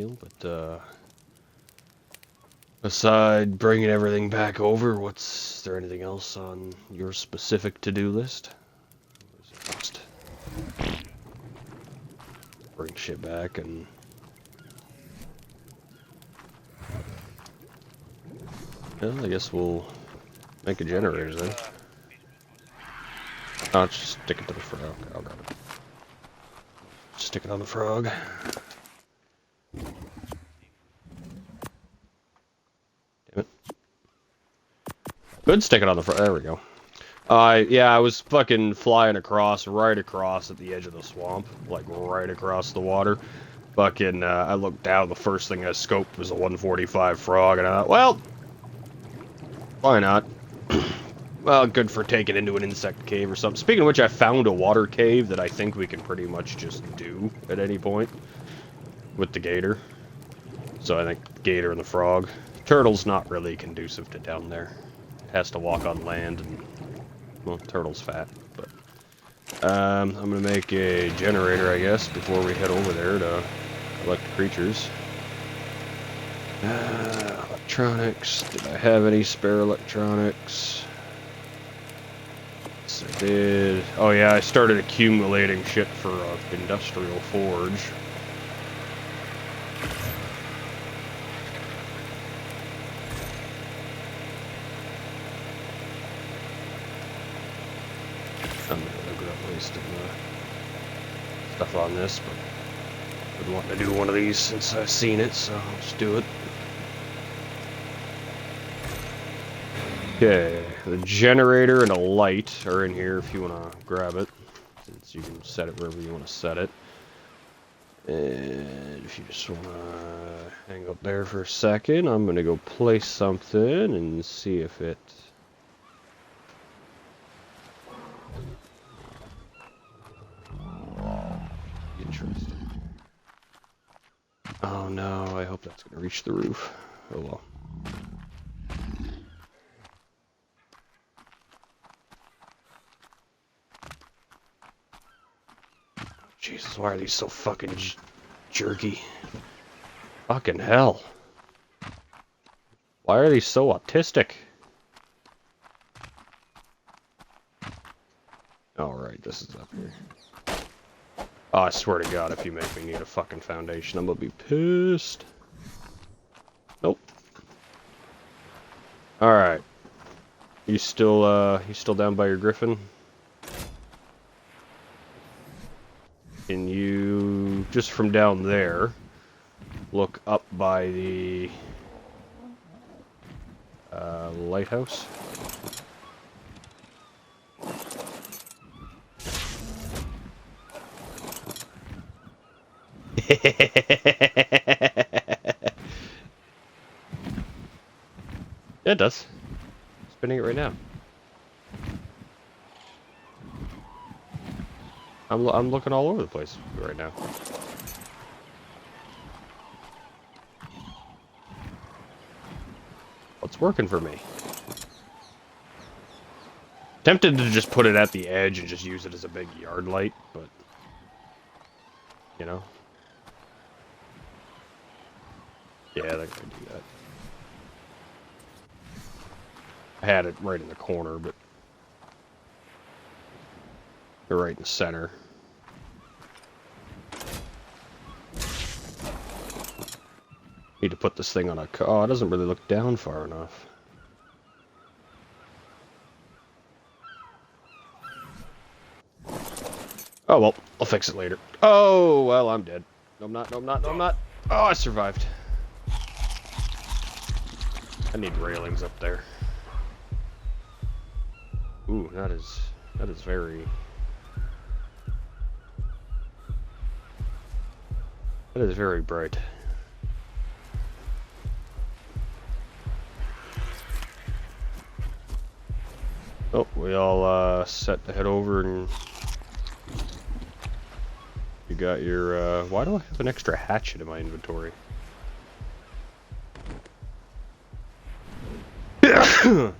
But aside bringing everything back over, is there anything else on your specific to-do list? Or is it just bring shit back and... Well, I guess we'll make a generator then. I'll just stick it to the frog. I'll grab it. Stick it on the frog. Damn it. Good, stick it on the frog. There we go. Yeah, I was fucking flying right across at the edge of the swamp. Like, right across the water. Fucking, I looked down, the first thing I scoped was a 145 frog, and I thought, well... Why not? Well, good for taking into an insect cave or something. Speaking of which, I found a water cave that I think we can pretty much just do at any point with the gator. So I think the gator and the frog. Turtle's not really conducive to down there. It has to walk on land, and well, turtle's fat. But I'm gonna make a generator, I guess, before we head over there to collect creatures. Electronics. Did I have any spare electronics? Yes, I did. Oh yeah, I started accumulating shit for industrial forge. I'm gonna regret wasting stuff on this, but I've been wanting to do one of these since I've seen it, so I'll just do it. Okay, the generator and a light are in here if you want to grab it, since you can set it wherever you want to set it. And if you just want to hang up there for a second, I'm going to go place something and see if it... Interesting. Oh no, I hope that's going to reach the roof. Oh well. Jesus, why are these so fucking jerky? Fucking hell. Why are these so autistic? Alright, this is up here. Oh, I swear to God, if you make me need a fucking foundation, I'm gonna be pissed. Nope. Alright. You still down by your griffin? Can you, just from down there, look up by the lighthouse? Yeah, it does. Spinning it right now. I'm looking all over the place right now. What's working for me? Tempted to just put it at the edge and just use it as a big yard light, but you know. Yeah, that could do that. I had it right in the corner, but they're right in the center. Need to put this thing on a... Oh, it doesn't really look down far enough. Oh, well, I'll fix it later. Oh, well, I'm dead. No, I'm not, no, I'm not, no, I'm not. Oh, I survived. I need railings up there. Ooh, that is very... That is very bright. Oh, we all set to head over, and you got your why do I have an extra hatchet in my inventory? You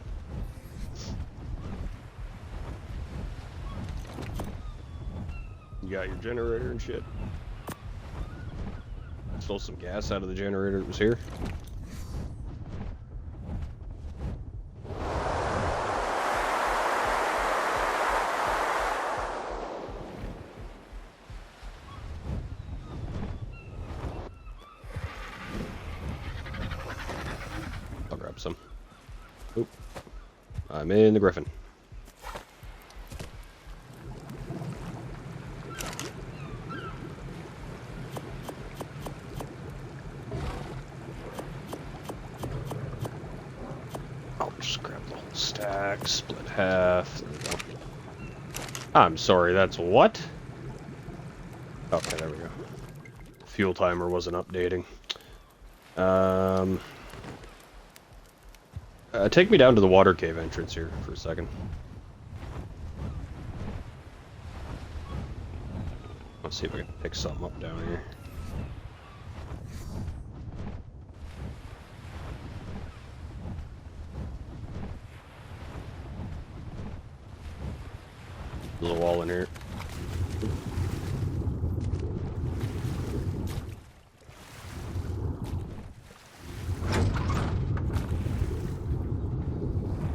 got your generator and shit. stole some gas out of the generator that was here. I'll grab some. Oop. I'm in the Griffin. I'll just grab the whole stack, split half. There we go. I'm sorry, that's what? Okay, there we go. Fuel timer wasn't updating. Take me down to the water cave entrance here for a second. Let's see if I can pick something up down here. There's a wall in here.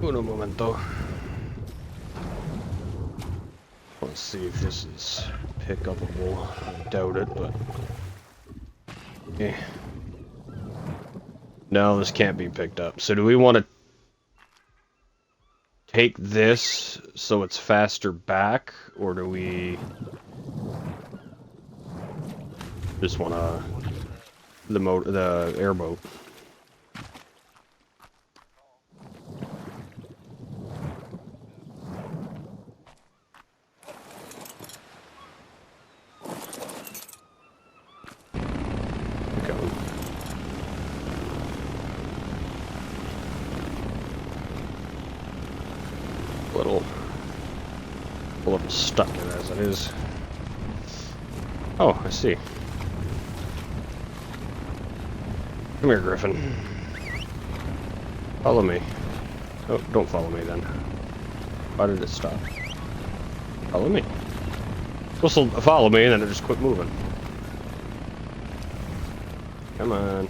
Uno momento. Let's see if this is pick-upable. I doubt it, but... okay. No, this can't be picked up. So do we want to take this so it's faster back, or do we just want the airboat? A little stuck in as it is. Oh, I see. Come here, Griffin. Follow me. Oh, don't follow me then. Why did it stop? Follow me. It's supposed to follow me and then it just quit moving. Come on.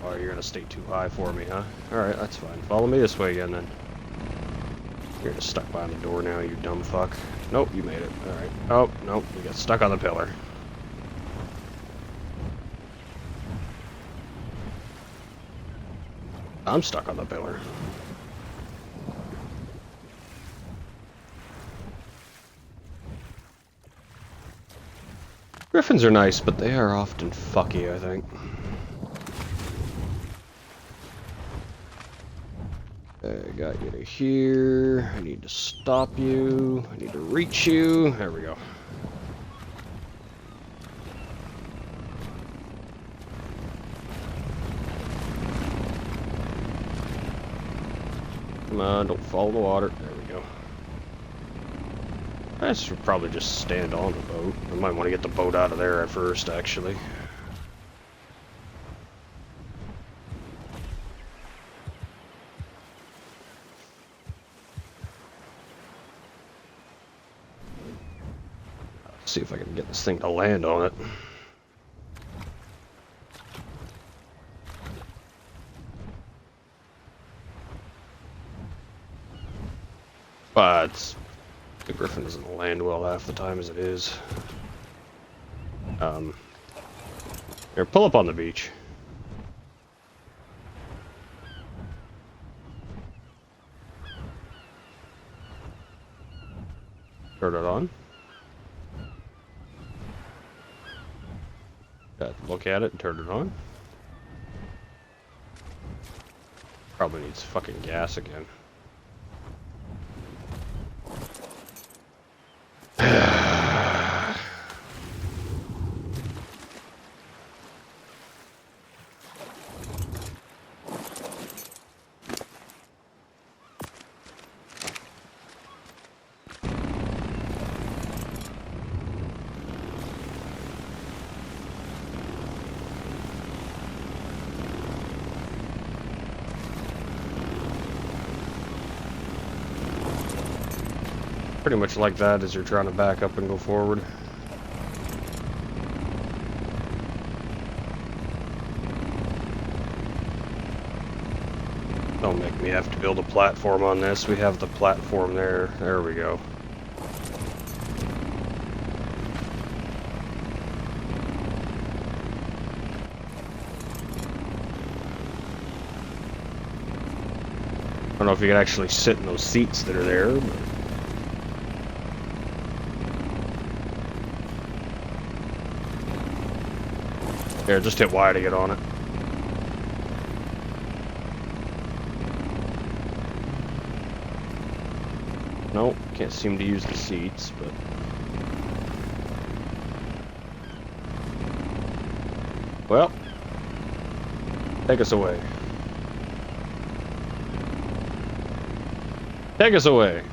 Oh, you're gonna stay too high for me, huh? Alright, that's fine. Follow me this way again then. You're just stuck behind the door now, you dumb fuck. Nope, you made it. Alright. Oh, nope, you got stuck on the pillar. I'm stuck on the pillar. Griffins are nice, but they are often fucky, I think. I got you to here. I need to stop you. I need to reach you. There we go. Come on, don't follow the water. There we go. I should probably just stand on the boat. I might want to get the boat out of there at first, actually. See if I can get this thing to land on it. But the Griffin doesn't land well half the time as it is. Here, pull up on the beach. Turn it on. Look at it and turn it on. Probably needs fucking gas again. Pretty much like that as you're trying to back up and go forward. Don't make me have to build a platform on this. We have the platform there. There we go. I don't know if you can actually sit in those seats that are there, but... Here, just hit Y to get on it. Nope, can't seem to use the seats, but... Well, take us away. Take us away.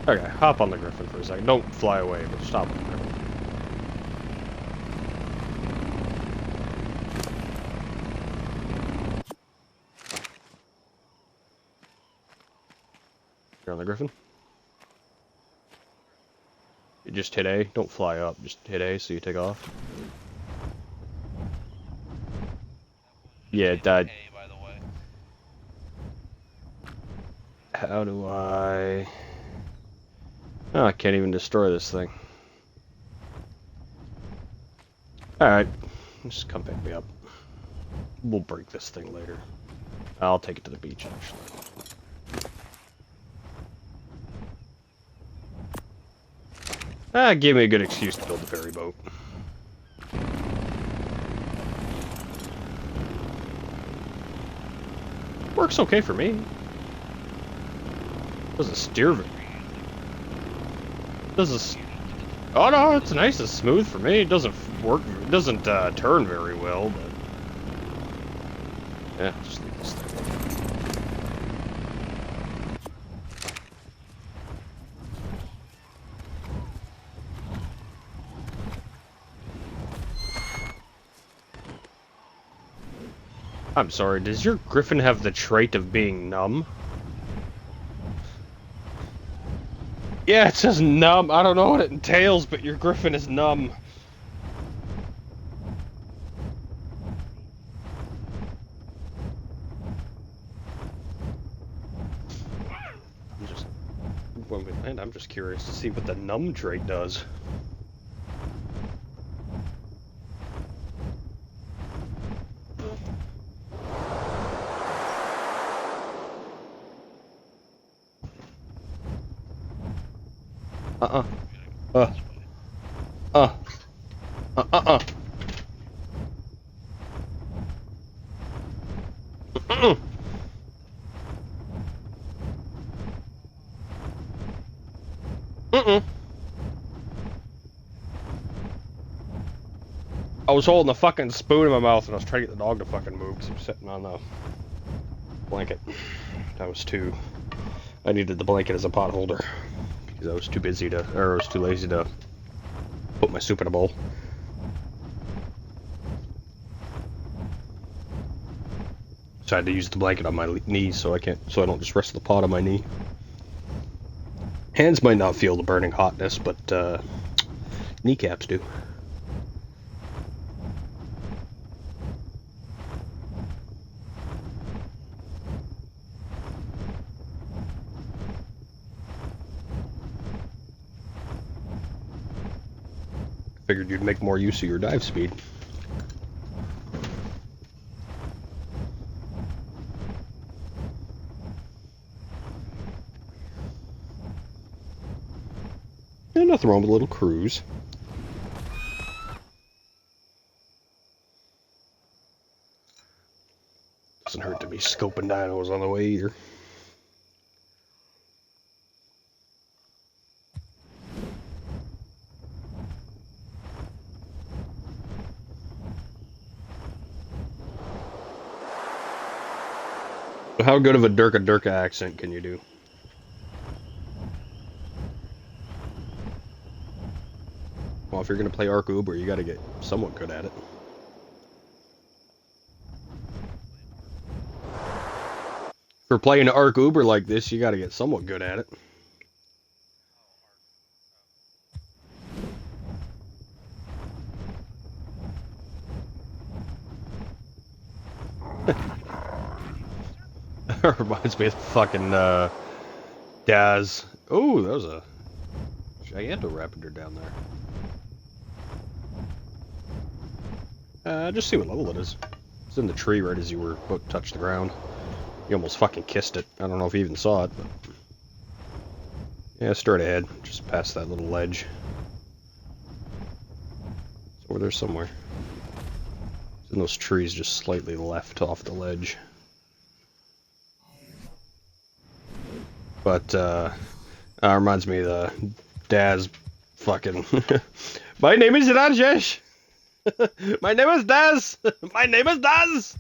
Okay, hop on the Griffin for a second. Don't fly away, but just hop on the Griffin. You're on the Griffin? You just hit A. Don't fly up. Just hit A so you take off. Yeah, it died. How do I... Oh, I can't even destroy this thing. Alright, just come pick me up. We'll break this thing later. I'll take it to the beach, actually. Give me a good excuse to build the ferry boat. Works okay for me. Doesn't steer very... Oh no, it's nice and smooth for me. It doesn't work. It doesn't turn very well, but yeah, just leave this thing. I'm sorry. Does your Griffin have the trait of being numb? Yeah, it says numb. I don't know what it entails, but your Griffin is numb. When we land, I'm just curious to see what the numb trait does. I was holding the fucking spoon in my mouth and I was trying to get the dog to fucking move because he was sitting on the blanket. That was too... I needed the blanket as a pot holder because I was too busy to... or I was too lazy to put my soup in a bowl. So I had to use the blanket on my knee so I don't just rest the pot on my knee. Hands might not feel the burning hotness, but kneecaps do. Figured you'd make more use of your dive speed. And nothing wrong with a little cruise. Doesn't hurt to be scoping dinos on the way either. How good of a Durka accent can you do? Well, if you're gonna play Ark Uber, you gotta get somewhat good at it. For playing Ark Uber like this, you gotta get somewhat good at it. Reminds me of fucking Daz. Oh, that was a Gigantoraptor down there. Just see what level it is. It's in the tree right as you were about to touch the ground. You almost fucking kissed it. I don't know if you even saw it, but... Yeah, straight ahead. Just past that little ledge. It's over there somewhere. It's in those trees just slightly left off the ledge. But, reminds me of the Daz fucking... My name is Rajesh! My name is Daz! My name is Daz!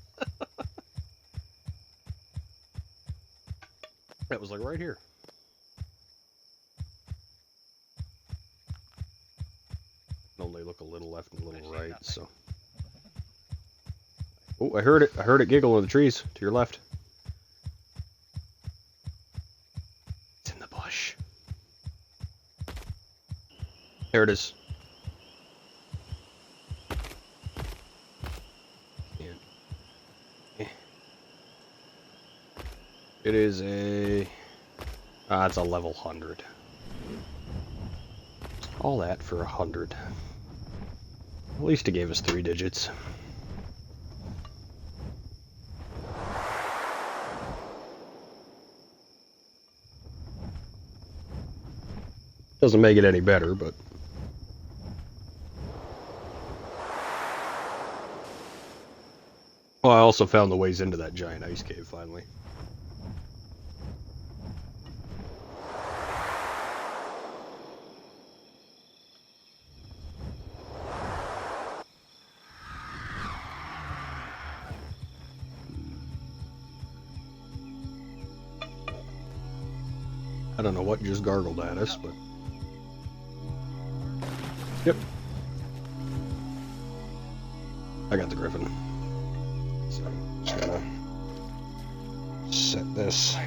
That was like right here. Only look a little left and a little right, so... Oh, I heard it. I heard it giggle in the trees to your left. It's in the bush. There it is. It is a... it's a level 100. All that for 100. At least it gave us 3 digits. Doesn't make it any better, but... Well, I also found the ways into that giant ice cave, finally. I don't know what just gargled at us, but... Yep. I got the griffin. So I'm just gonna set this.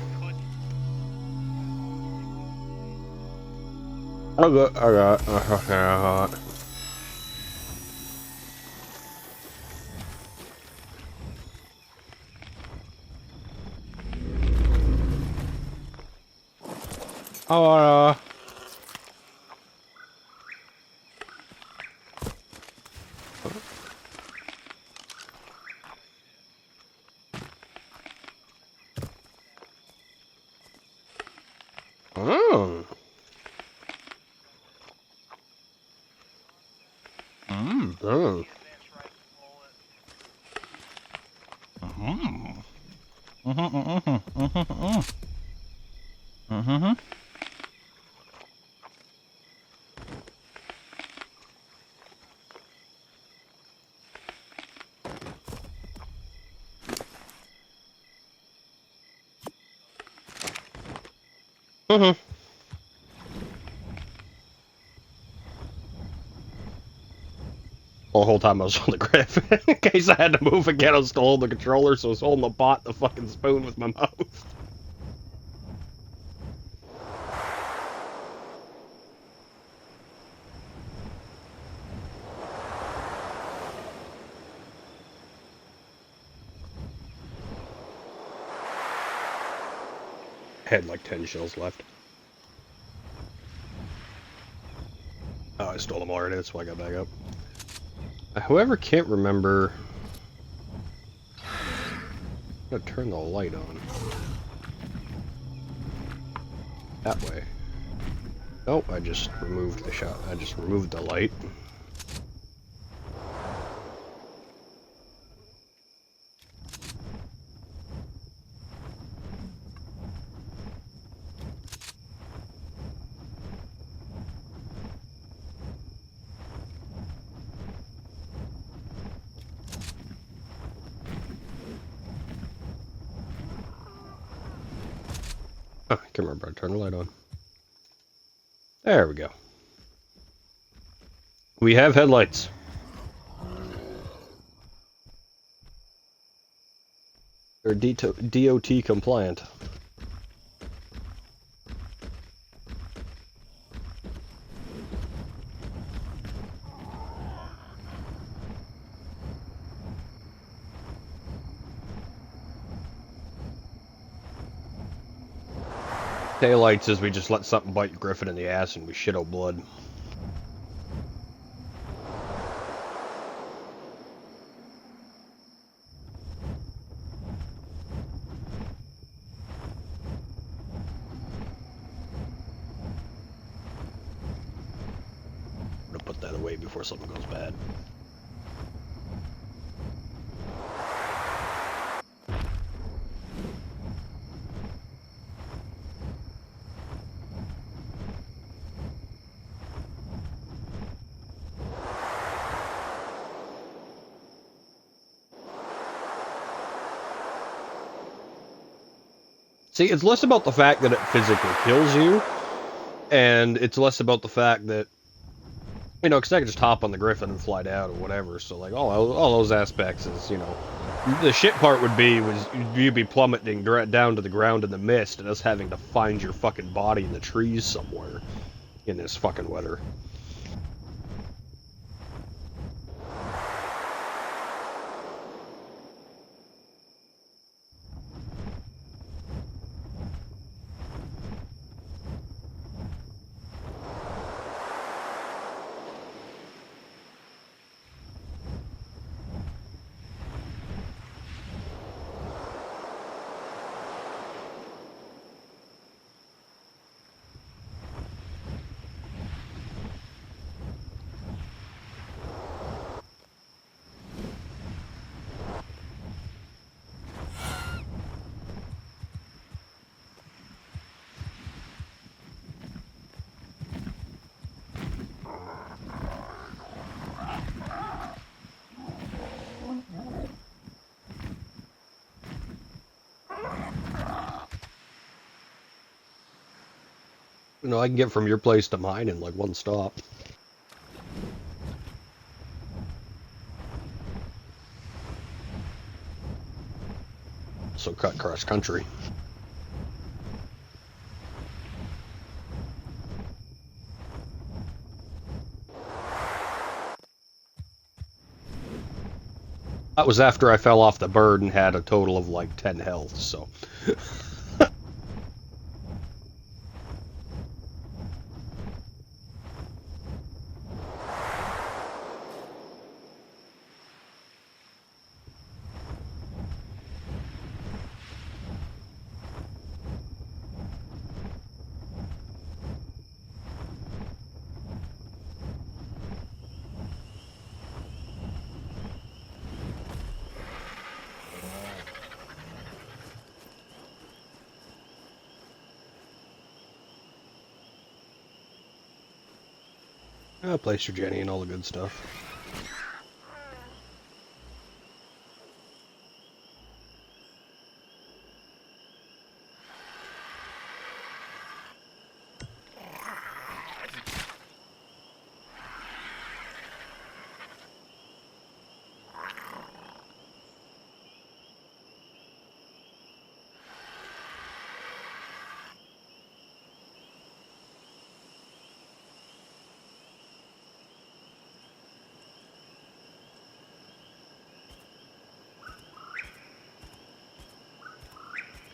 I got. Oh, oh. Oh. Well, the whole time I was on the griffin, in case I had to move again, I was still holding the controller, so I was holding the fucking spoon with my mouth. I had like 10 shells left. Oh, I stole them already, that's why I got back up. However, can't remember... I'm gonna turn the light on. That way. Oh, I just removed the shot. I just removed the light. Oh, I can't remember. I turned the light on. There we go. We have headlights. They're DOT compliant. Taillights is we just let something bite Griffin in the ass and we shit out blood. I'm gonna put that away before something goes bad. See, it's less about the fact that it physically kills you, and it's less about the fact that, you know, because I could just hop on the Griffin and fly down or whatever, so, like, all those aspects is, you know, the shit part would be, you'd be plummeting down to the ground in the mist, and us having to find your fucking body in the trees somewhere in this fucking weather. You know, I can get from your place to mine in, like, one stop. So cut cross country. That was after I fell off the bird and had a total of like 10 health, so. Place your Jenny and all the good stuff.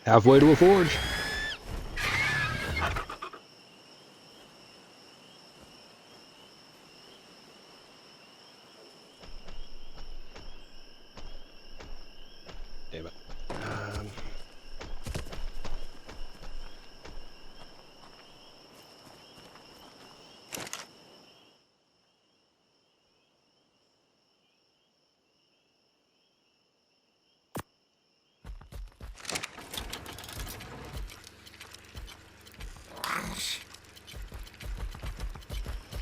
Halfway to a forge. Damn it.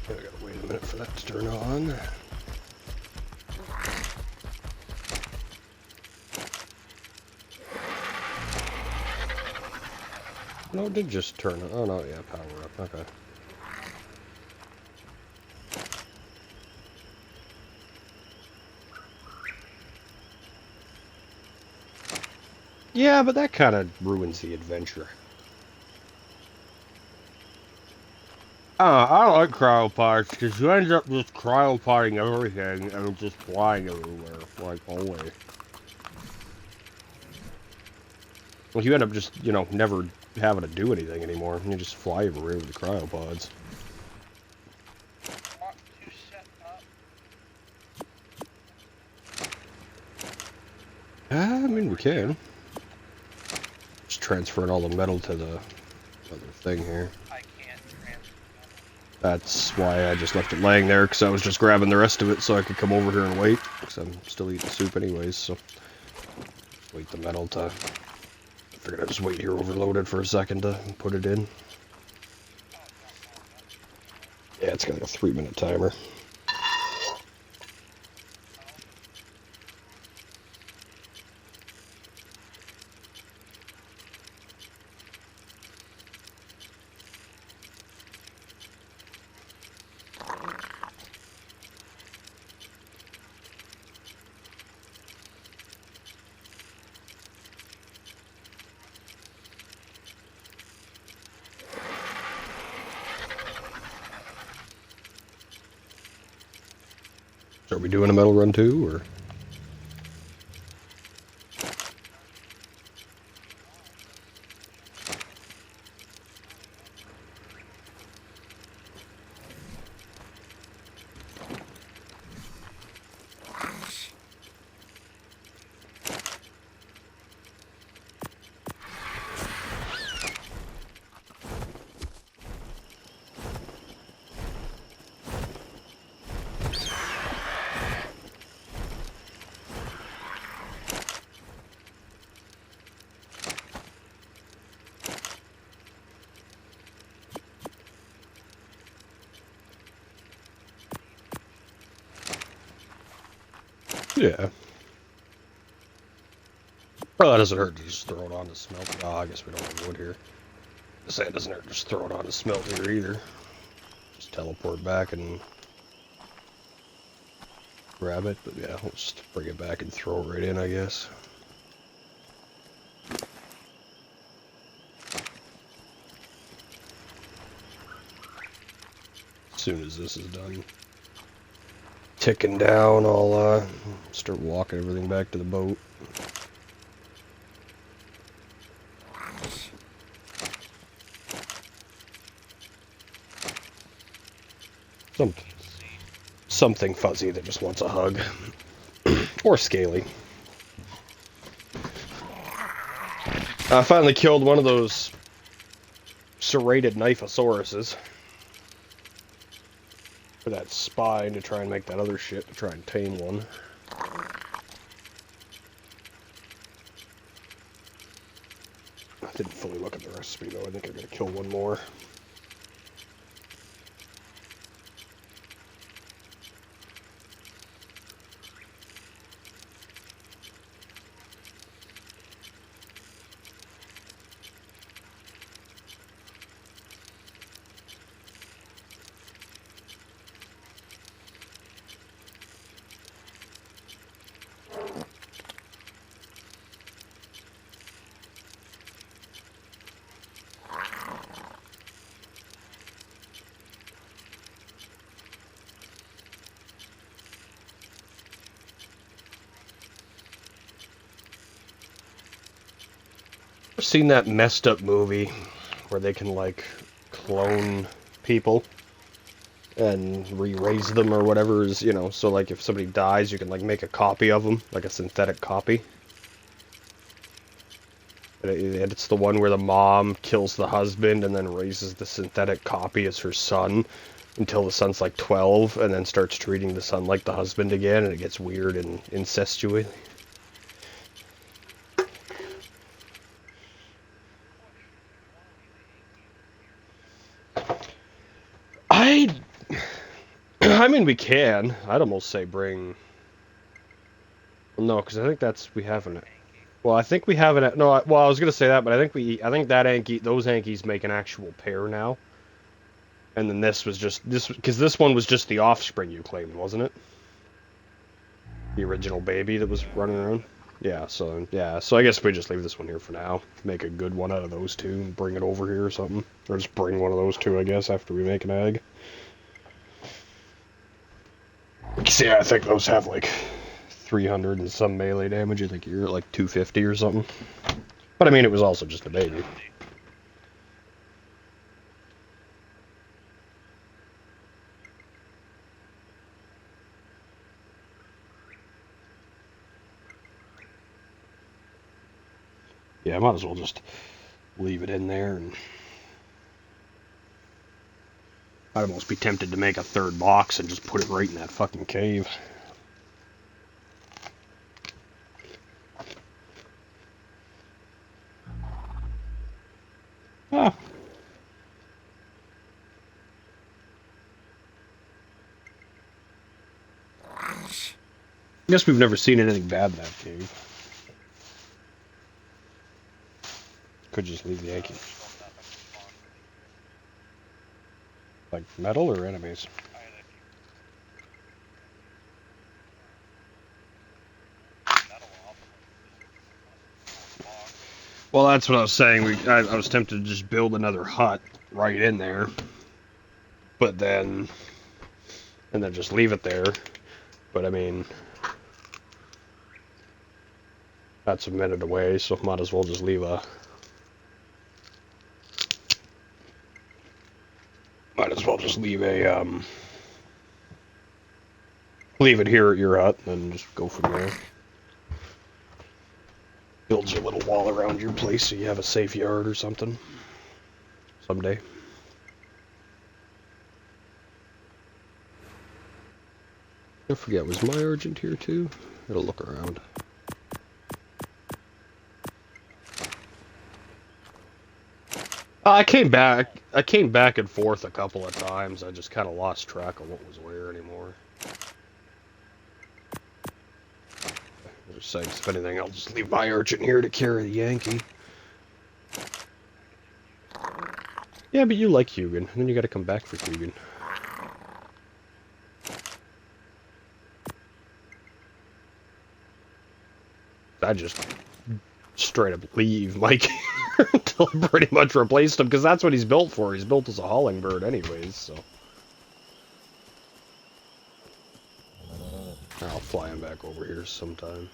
I gotta wait a minute for that to turn on. No, it did just turn on. Oh no, yeah, power up. Okay. Yeah, but that kind of ruins the adventure. I don't like cryopods because you end up just cryopoding everything and just flying everywhere, like always. Well, you end up just, you know, never having to do anything anymore. You just fly everywhere with the cryopods. I mean, we can. Just transferring all the metal to the other thing here. That's why I just left it laying there, because I was just grabbing the rest of it so I could come over here and wait, because I'm still eating soup anyways, so... Wait the metal to... I figured I'd just wait here overloaded for a second to put it in. Yeah, it's got like a 3-minute timer. So are we doing a metal run too, or? Yeah. Well, that doesn't hurt to just throw it on to smelt. Oh, I guess we don't have wood here. I say it doesn't hurt to just throw it on to smelt here either. Just teleport back and grab it, but yeah, we'll just bring it back and throw it right in, I guess. As soon as this is done ticking down, I'll start walking everything back to the boat. Something fuzzy that just wants a hug. Or scaly. I finally killed one of those serrated knifosauruses. For that spine to try and make that other shit to try and tame one. I didn't fully look at the recipe though. I think I'm gonna kill one more. Ever seen that messed up movie where they can like clone people and re-raise them or whatever is, you know, so like if somebody dies you can like make a copy of them, like a synthetic copy. And it's the one where the mom kills the husband and then raises the synthetic copy as her son until the son's like 12 and then starts treating the son like the husband again, and it gets weird and incestuous. I mean, we can. I'd almost say bring... Well, no, because I think that's... We haven't... Well, I think we haven't... No, well, I was going to say that, but I think that Anki... Those Ankies make an actual pair now. And then this was just... Because this one was just the offspring you claimed, wasn't it? The original baby that was running around. Yeah, so I guess we just leave this one here for now. Make a good one out of those two and bring it over here or something. Or just bring one of those two, I guess, after we make an egg. See, I think those have like 300 and some melee damage. I think you're at like 250 or something. But I mean, it was also just a baby. Yeah, I might as well just leave it in there, and I'd almost be tempted to make a third box and just put it right in that fucking cave. Ah. I guess we've never seen anything bad in that cave. Could just leave the Yankee. Like metal or enemies? Well, that's what I was saying. I was tempted to just build another hut right in there, but then just leave it there. But I mean, that's a minute away, so might as well just leave a. Might as well just leave a leave it here at your hut, and just go from there. Build your little wall around your place so you have a safe yard or something. Someday. I forget, was my urgent here too? Gotta look around. I came back and forth a couple of times. I just kind of lost track of what was where anymore. Just saying, if anything, I'll just leave my urchin here to carry the Yankee. Yeah, but you like Hugin, and then you gotta come back for Hugin. I just straight up leave Mike until I pretty much replaced him, because that's what he's built for. He's built as a hauling bird anyways, so. I'll fly him back over here sometime.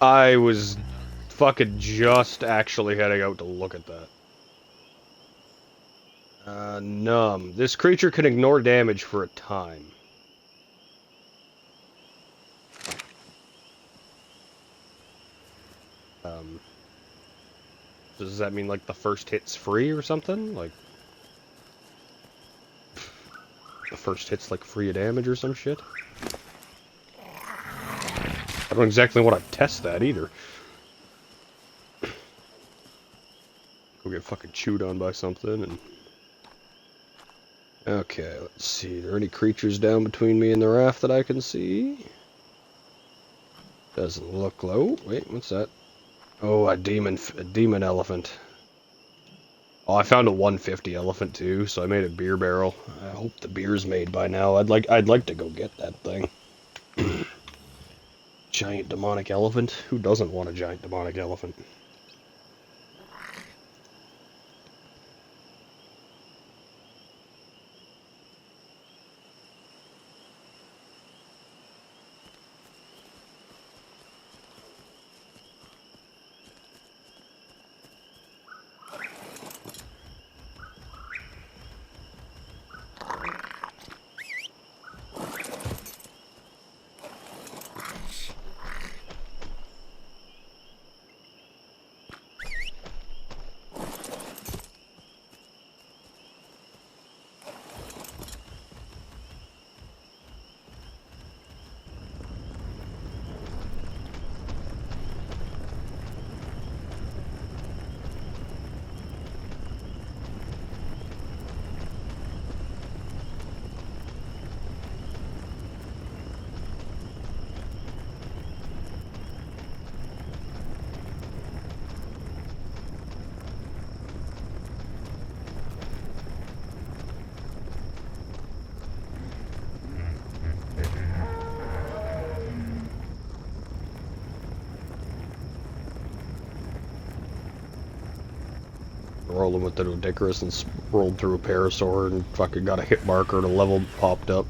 I was fucking just actually heading out to look at that. Numb. This creature can ignore damage for a time. Does that mean like the first hit's free or something? Like the first hit's like free of damage or some shit? I don't exactly want to test that either. Go get fucking chewed on by something and... Okay, let's see. Are there any creatures down between me and the raft that I can see? Doesn't look low. Wait, what's that? Oh, a demon elephant. Oh, I found a 150 elephant too, so I made a beer barrel. I hope the beer's made by now. I'd like to go get that thing. Giant demonic elephant? Who doesn't want a giant demonic elephant? rolling with the Nodicarus and rolled through a Parasaur and fucking got a hit marker and a level popped up.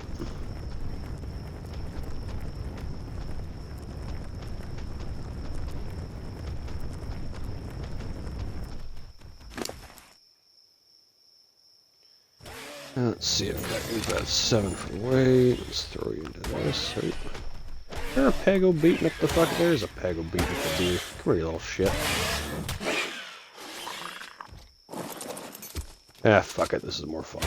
Let's see, I've got 7 for weight. Let's throw you into this. Right. Is there a Pego beating up the fuck? There's a Pego beating up the deer. Come here, you little shit. Ah, fuck it. This is more fun.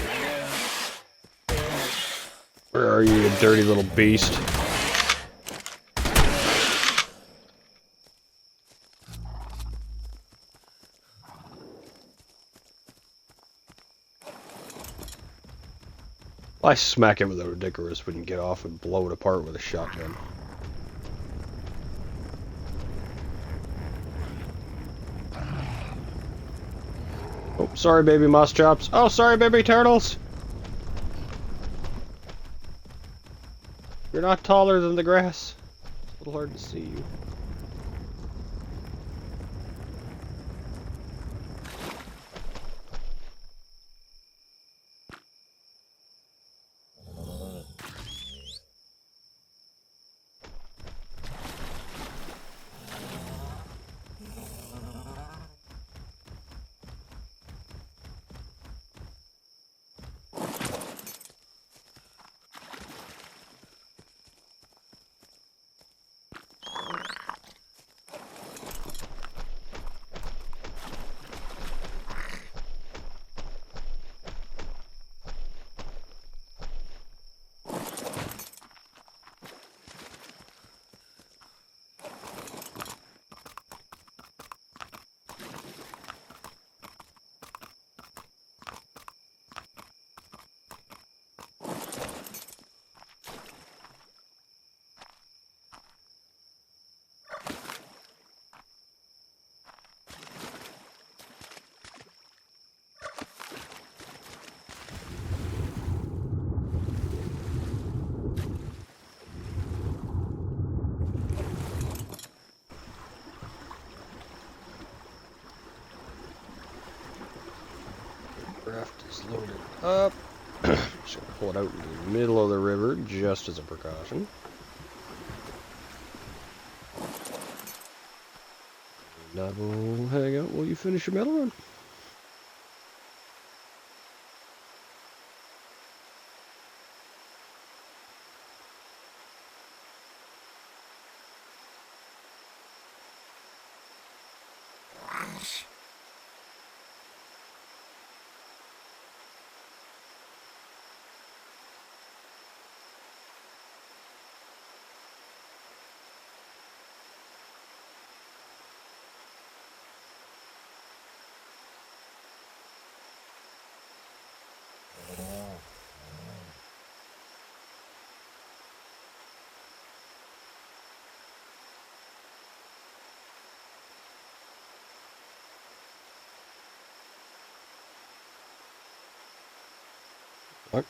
Where are you, you dirty little beast? I smack it with a Ridiculous when you get off and blow it apart with a shotgun. Oh, sorry, baby moss chops. Oh, sorry, baby turtles. You're not taller than the grass. It's a little hard to see you. Raft is loaded up. Just gonna pull it out into the middle of the river just as a precaution. And I will hang out while you finish your metal run. Fuck.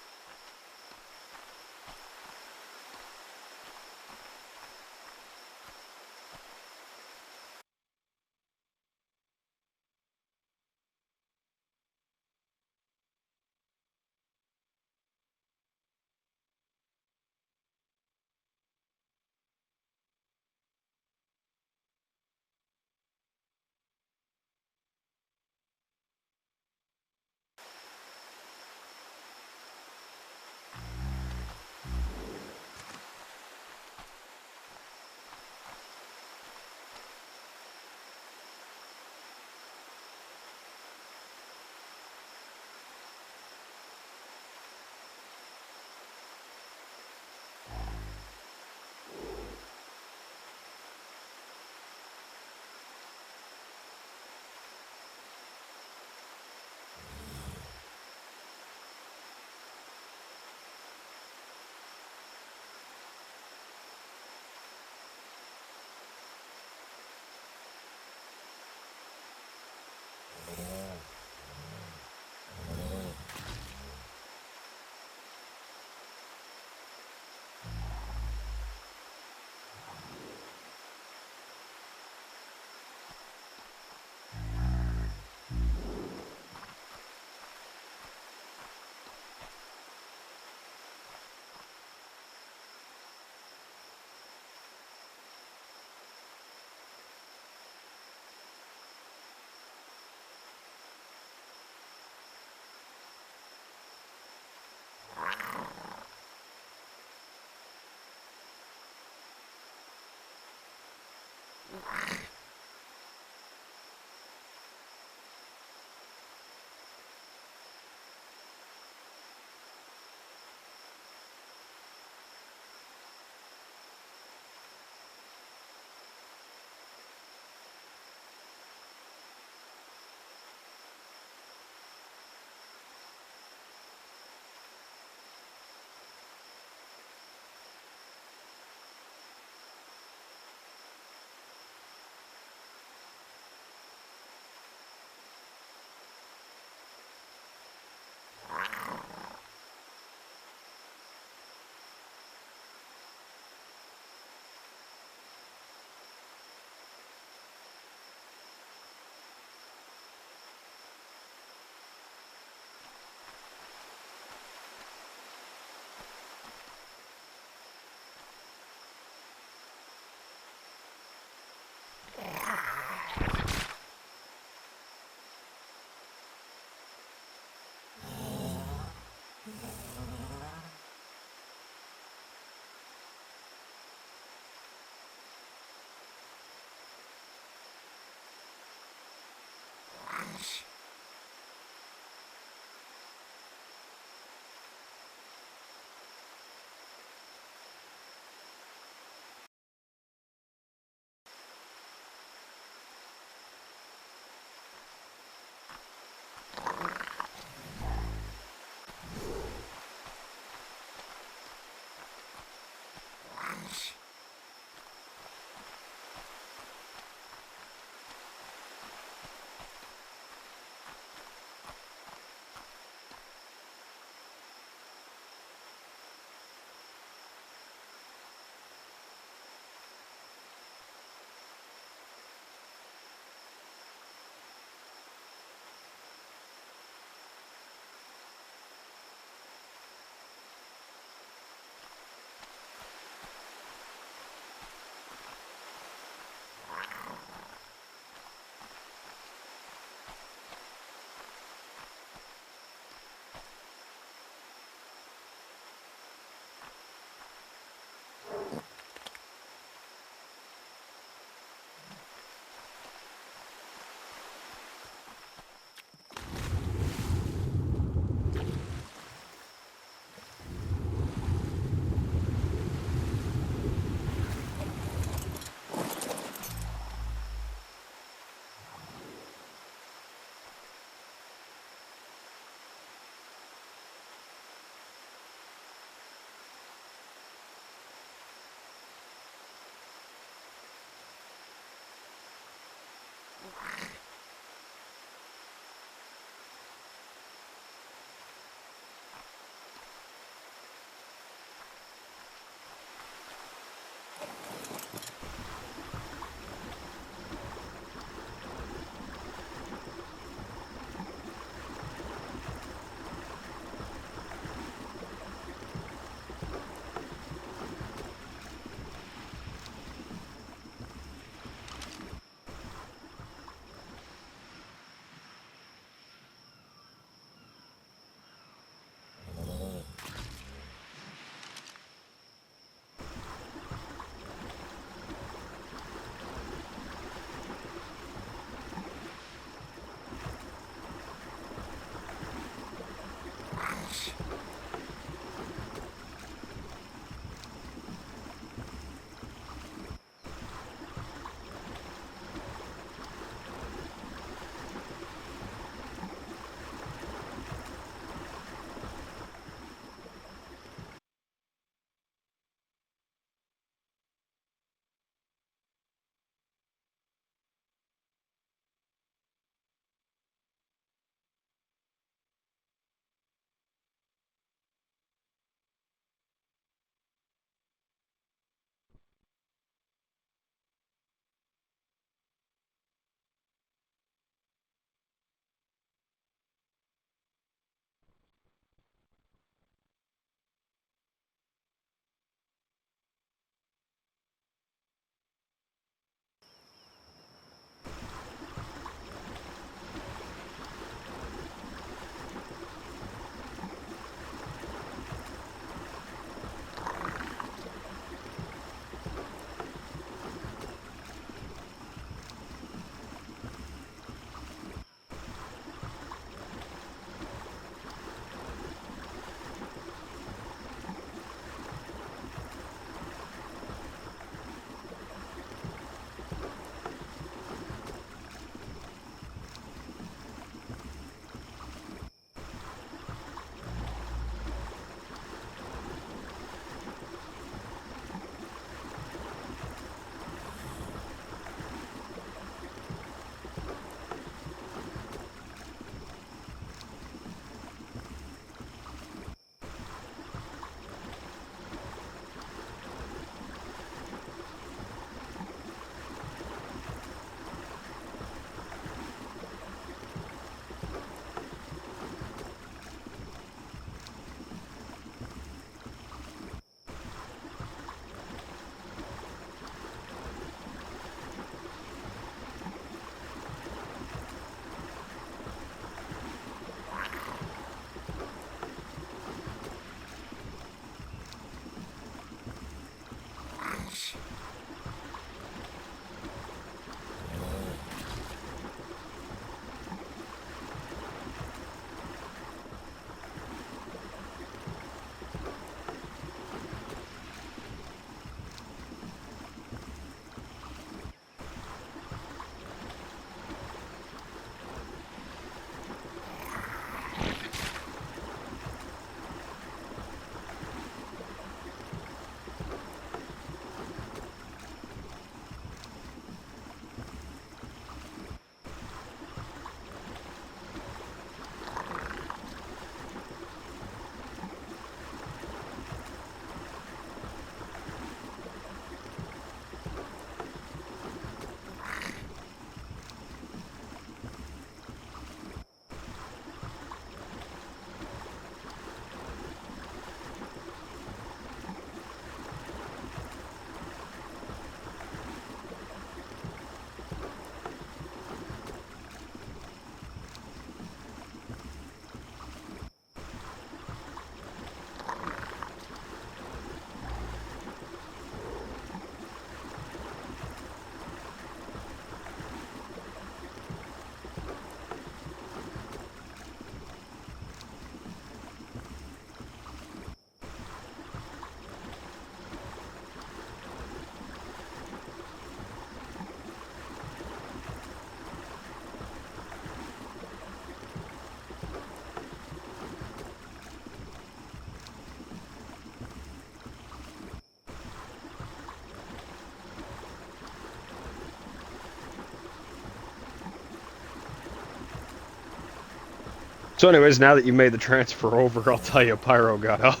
So anyways, now that you made the transfer over, I'll tell you Pyro got up.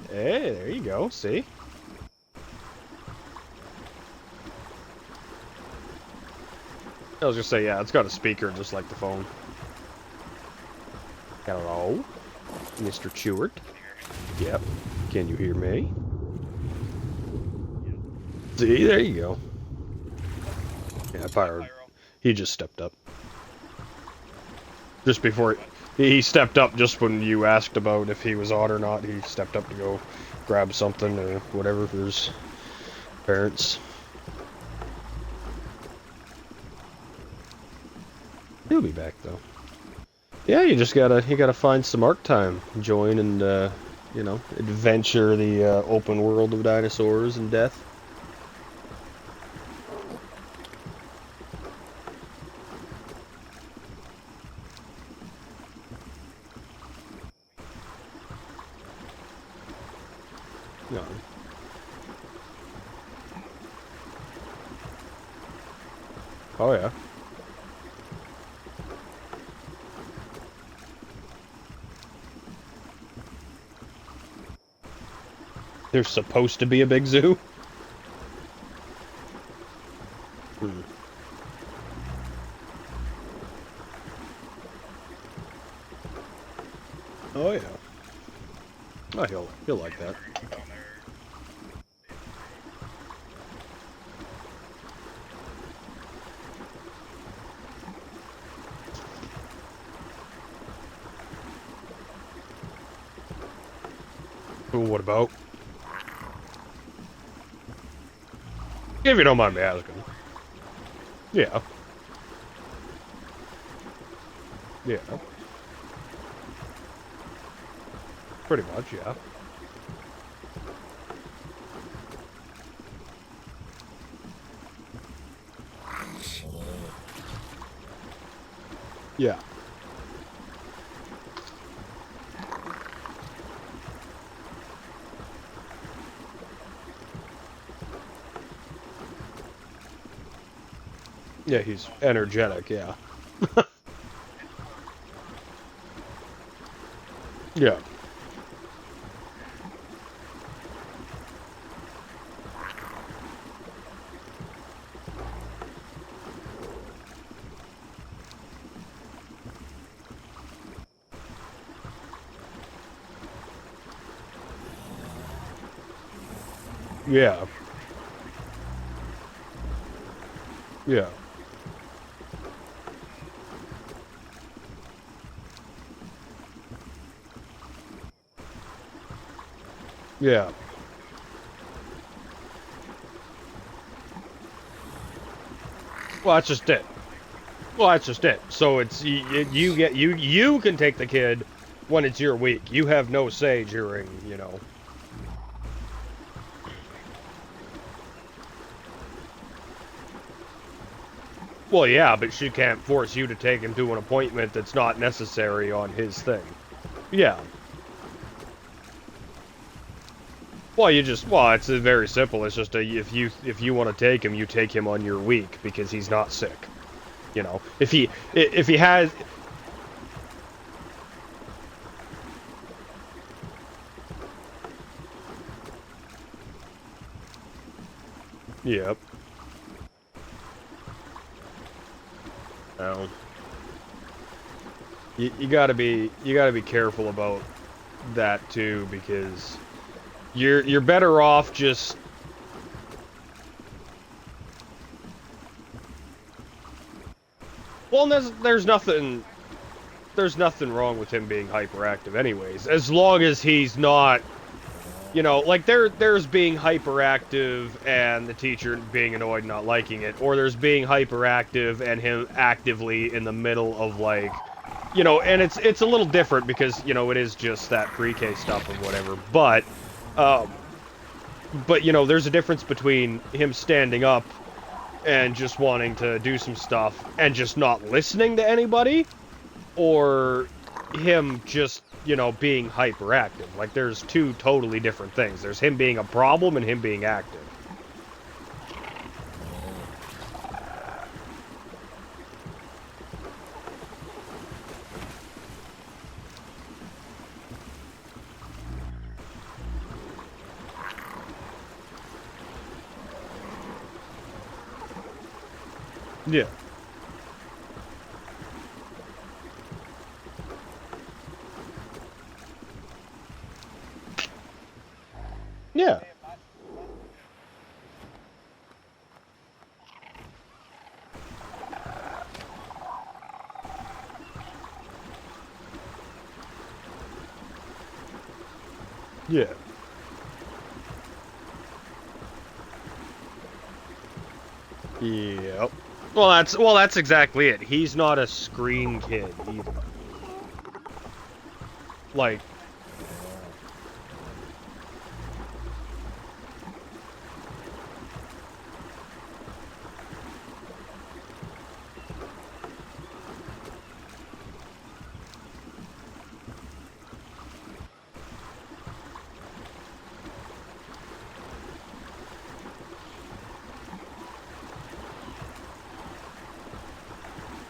Hey, there you go, see? I was gonna say, yeah, it's got a speaker just like the phone. Hello? Mr. Chewart? Yep. Can you hear me? See, there you go. Yeah, Pyro. He just stepped up. Just before he stepped up just when you asked about if he was odd or not. He stepped up to go grab something or whatever for his parents. He'll be back though. Yeah, you gotta find some arc time, join and you know, adventure the open world of dinosaurs and death. No. Oh yeah. There's supposed to be a big zoo. Hmm. Oh yeah. Oh, he'll like that. Well, what about? If you don't mind me asking. Yeah. Yeah. Pretty much, yeah. Yeah. Yeah, he's energetic, yeah. Yeah. Yeah. Yeah. Yeah. Well, that's just it. Well, that's just it. So it's you can take the kid when it's your week. You have no say during, you know. Well, yeah, but she can't force you to take him to an appointment that's not necessary on his thing. Yeah. Well, it's very simple. It's just if you want to take him, you take him on your week because he's not sick. You know, if he has. Yep. No. You gotta be careful about that too because you're better off just. Well, there's nothing wrong with him being hyperactive anyways, as long as he's not, you know, like there's being hyperactive and the teacher being annoyed and not liking it, or there's being hyperactive and him actively in the middle of like, you know, and it's a little different because, you know, it is just that pre-K stuff or whatever, but you know, there's a difference between him standing up and just wanting to do some stuff and just not listening to anybody, or him just, you know, being hyperactive. Like, there's two totally different things. There's him being a problem and him being active. Yeah. Yeah. Yeah. Yep. Well, that's exactly it. He's not a screen kid either. Like,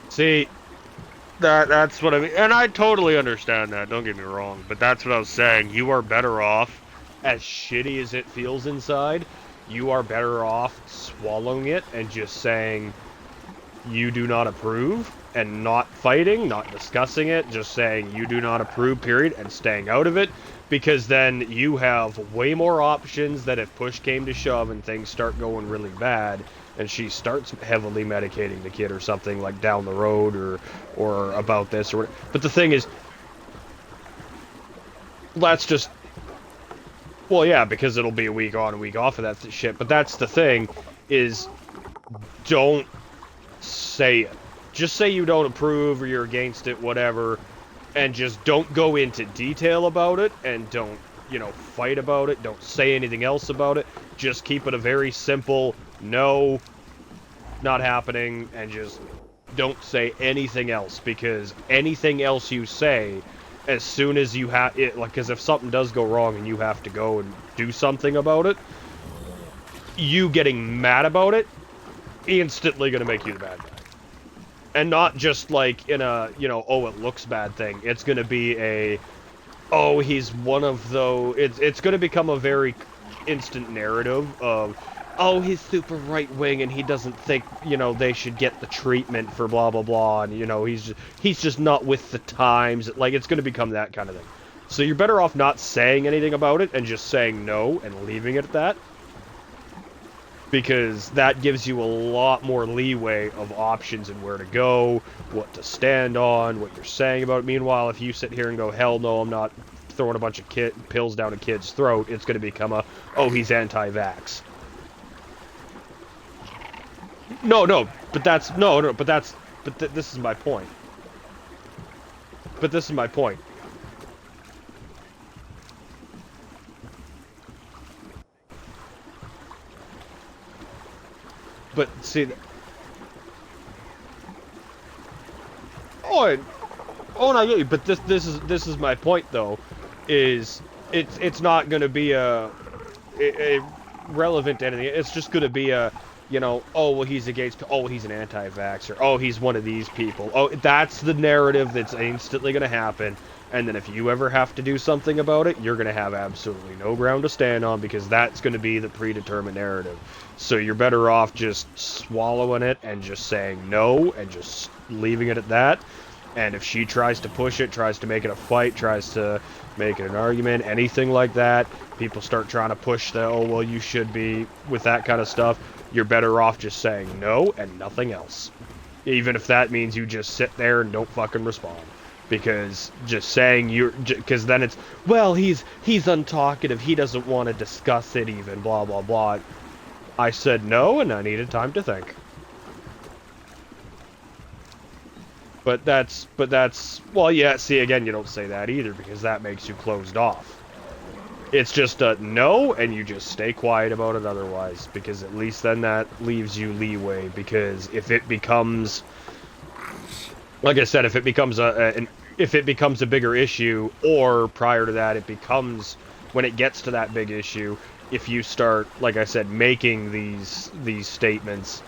see, that's what I mean, and I totally understand that. Don't get me wrong, but that's what I was saying. You are better off, as shitty as it feels inside. You are better off swallowing it and just saying you do not approve, and not fighting, not discussing it, just saying you do not approve, period, and staying out of it, because then you have way more options that if push came to shove and things start going really bad, and she starts heavily medicating the kid or something like down the road or about this or whatever. But the thing is, that's just, well, yeah, because it'll be a week on, a week off of that shit. But that's the thing, is don't say it. Just say you don't approve or you're against it, whatever, and just don't go into detail about it, and don't, fight about it. Don't say anything else about it. Just keep it a very simple, no, not happening, and just don't say anything else, because anything else you say, as soon as you have it, like, because if something does go wrong and you have to go and do something about it, you getting mad about it, instantly gonna make you the bad guy. And not just like in a, oh, it looks bad thing. It's gonna be a, oh, he's one of those, it's gonna become a very instant narrative of, oh, he's super right-wing and he doesn't think, they should get the treatment for blah, blah, blah, and, he's just not with the times. Like, it's gonna become that kind of thing. So you're better off not saying anything about it and just saying no and leaving it at that. Because that gives you a lot more leeway of options and where to go, what to stand on, what you're saying about it. Meanwhile, if you sit here and go, hell no, I'm not throwing a bunch of pills down a kid's throat, it's going to become a, oh, he's anti-vax. No, but that's, no, but that's, this is my point. But this is my point. But see, oh, oh, and I get you. But this is my point though, is it's not going to be a relevant to anything. It's just going to be a, oh, well, he's against, oh, he's an anti-vaxxer, oh, he's one of these people. Oh, that's the narrative that's instantly going to happen. And then if you ever have to do something about it, you're going to have absolutely no ground to stand on, because that's going to be the predetermined narrative. So you're better off just swallowing it and just saying no and just leaving it at that. And if she tries to push it, tries to make it a fight, tries to make it an argument, anything like that, people start trying to push the, oh, well, you should be with that kind of stuff, you're better off just saying no and nothing else. Even if that means you just sit there and don't fucking respond. Because just saying because then it's, well, he's untalkative, he doesn't want to discuss it even, blah, blah, blah. I said no, and I needed time to think. But that's, well, yeah, see, again, you don't say that either, because that makes you closed off. It's just a no, and you just stay quiet about it otherwise, because at least then that leaves you leeway, because if it becomes, like I said, if it becomes a bigger issue, or prior to that, it becomes, when it gets to that big issue, if you start, like I said, making these statements,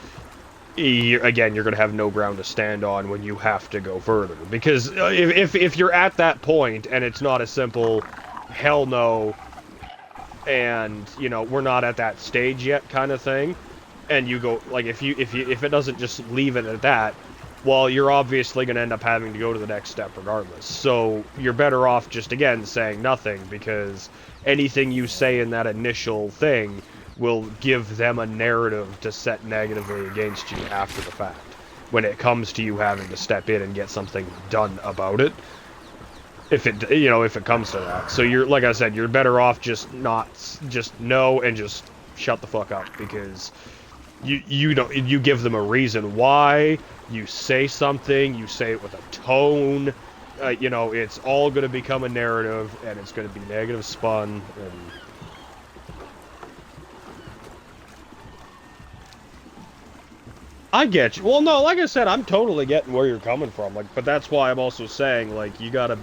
you're going to have no ground to stand on when you have to go further. Because if you're at that point, and it's not a simple, hell no, and, we're not at that stage yet kind of thing, and you go, like, if it doesn't just leave it at that, well, you're obviously going to end up having to go to the next step regardless. So you're better off just, again, saying nothing, because anything you say in that initial thing will give them a narrative to set negatively against you after the fact, when it comes to you having to step in and get something done about it. If it comes to that. So you're, like I said, you're better off just no, and just shut the fuck up, because you give them a reason why, you say something, you say it with a tone, it's all going to become a narrative, and it's going to be negative spun, and I get you. Well, no, like I said, I'm totally getting where you're coming from, like, but that's why I'm also saying, like, you gotta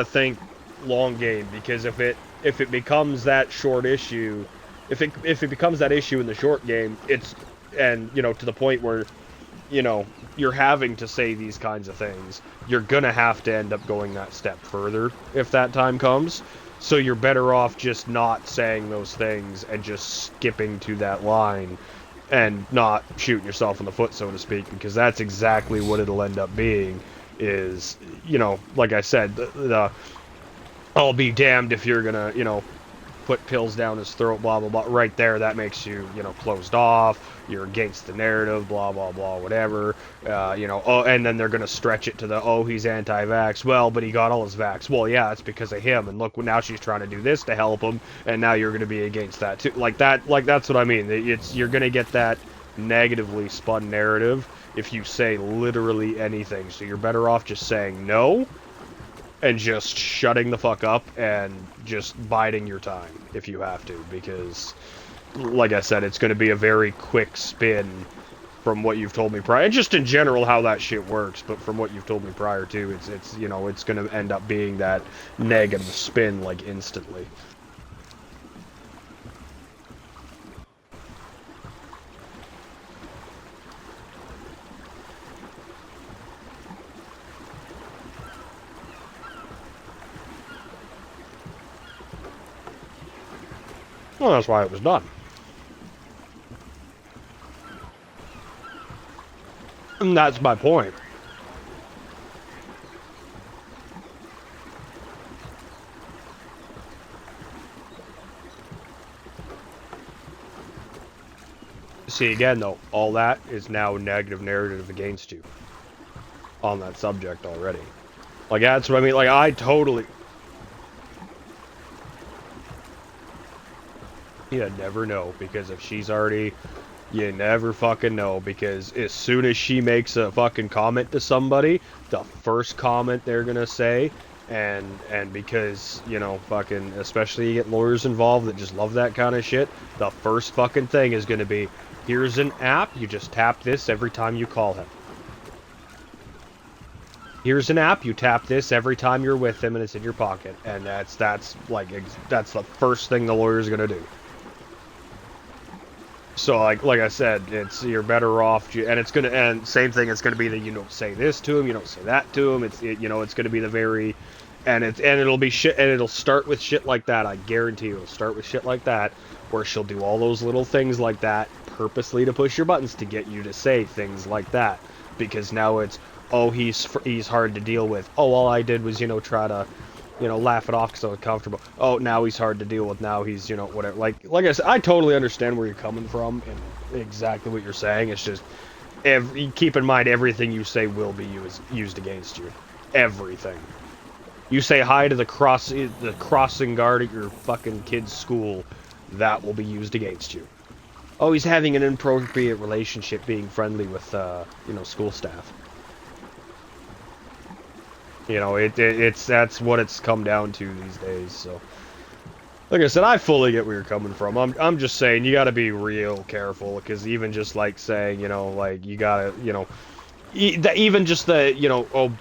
think long game, because if it becomes that short issue, if it becomes that issue in the short game, and to the point where, you're having to say these kinds of things, you're gonna have to end up going that step further if that time comes. So you're better off just not saying those things and just skipping to that line and not shooting yourself in the foot, so to speak, because that's exactly what it'll end up being, is, like I said, I'll be damned if you're gonna, put pills down his throat, blah, blah, blah. Right there, that makes you, closed off. You're against the narrative, blah, blah, blah, whatever. And then they're going to stretch it to he's anti-vax. Well, but he got all his vax. Well, yeah, it's because of him. And look, now she's trying to do this to help him, and now you're going to be against that, too. That's what I mean. You're going to get that negatively spun narrative if you say literally anything. So you're better off just saying no, and just shutting the fuck up and just biding your time if you have to, because, like I said, it's going to be a very quick spin from what you've told me prior, and just in general how that shit works, but from what you've told me prior too, it's going to end up being that negative spin, like, instantly. Well, that's why it was done. And that's my point. See, again, though, all that is now negative narrative against you on that subject already. Like, that's what I mean. Like, I totally... You never know, because if she's already... You never fucking know, because as soon as she makes a fucking comment to somebody, the first comment they're gonna say, and because, fucking, especially you get lawyers involved that just love that kind of shit, the first fucking thing is gonna be, here's an app, you just tap this every time you call him. Here's an app, you tap this every time you're with him and it's in your pocket. And that's the first thing the lawyer's gonna do. So, like I said, you're better off, and same thing, it's gonna be that you don't say this to him, you don't say that to him, it's gonna be the very, and it'll be shit, and it'll start with shit like that, I guarantee you, it'll start with shit like that, where she'll do all those little things like that, purposely to push your buttons to get you to say things like that, because now it's, he's hard to deal with, all I did was, try to, laugh it off because I was comfortable. Oh, now he's hard to deal with. Now he's, whatever. Like I said, I totally understand where you're coming from and exactly what you're saying. It's just, keep in mind, everything you say will be used against you. Everything. You say hi to the crossing guard at your fucking kid's school, that will be used against you. Oh, he's having an inappropriate relationship being friendly with, school staff. That's what it's come down to these days. So, like I said, I fully get where you're coming from. I'm just saying you got to be real careful, because even just like saying, like you gotta, even just the,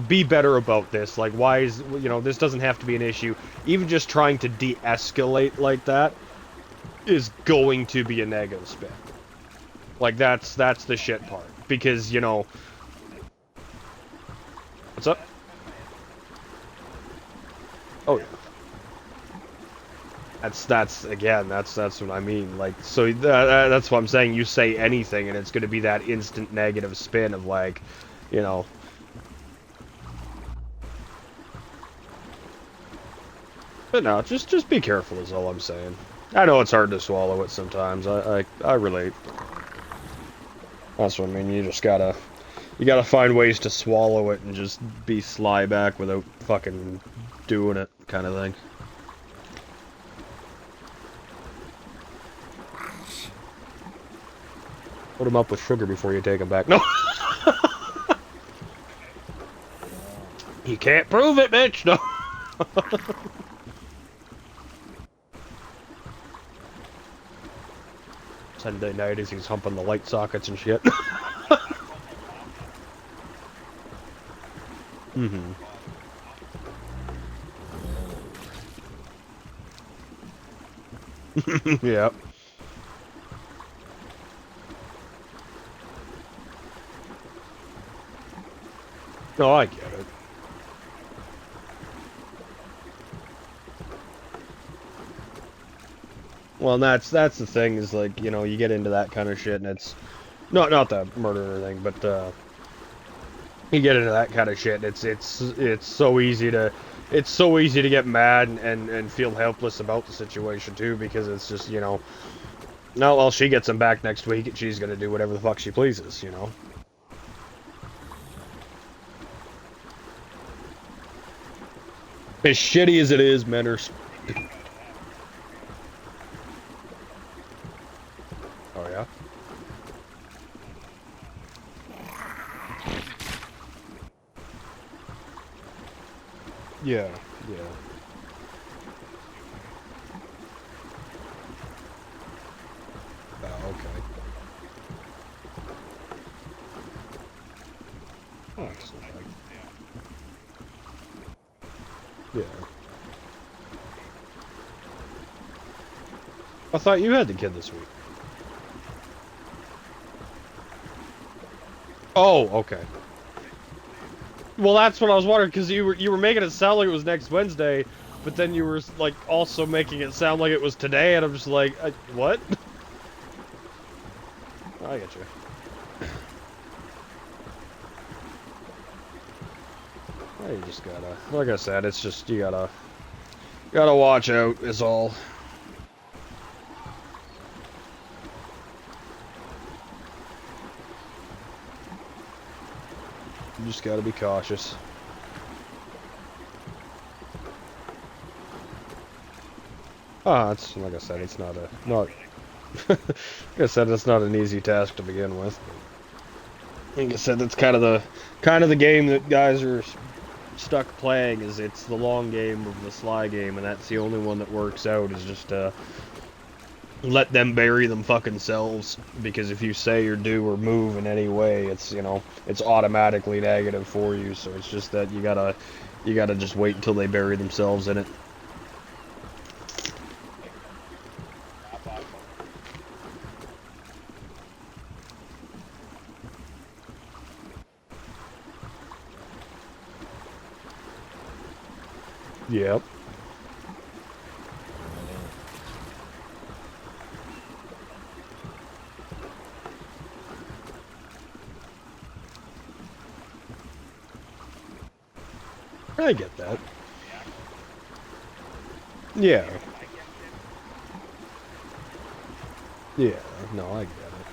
be better about this. Like, why is, this doesn't have to be an issue. Even just trying to de-escalate like that is going to be a negative spin. Like, that's the shit part, because what's up? Oh, yeah. That's again, that's what I mean. Like, so that's what I'm saying. You say anything, and it's going to be that instant negative spin of like, you know. But no, just be careful is all I'm saying. I know it's hard to swallow it sometimes. I relate. That's what I mean. You gotta find ways to swallow it and just be sly back without fucking doing it, kind of thing. Put them up with sugar before you take them back. No! You can't prove it, bitch! No! Sunday night as he's humping the light sockets and shit. Mm-hmm. Yep. No, I get it. Well, and that's the thing is like, you know, you get into that kind of shit and it's not that murder or anything, but you get into that kind of shit. It's so easy to get mad and feel helpless about the situation too, because it's just, you know, no, well, she gets him back next week and she's gonna do whatever the fuck she pleases, you know. As shitty as it is, men are. Oh yeah. Yeah. Yeah. Oh, okay. Oh, that's not bad. Yeah. I thought you had the kid this week. Oh, okay. Well, that's what I was wondering, because you were making it sound like it was next Wednesday, but then you were like also making it sound like it was today, and I'm just like, what? I get you. Well, you just gotta, like I said, it's just you gotta watch out is all. You just gotta be cautious. Ah, it's like I said, it's not like I said, it's not an easy task to begin with. Like I said, that's kind of the game that guys are stuck playing. Is it's the long game of the sly game, and that's the only one that works out. Is just let them bury them fucking selves, because if you say or do or move in any way, it's, you know, it's automatically negative for you. So it's just that you gotta just wait until they bury themselves in it. Yep. I get that. Yeah. Yeah. No, I get it.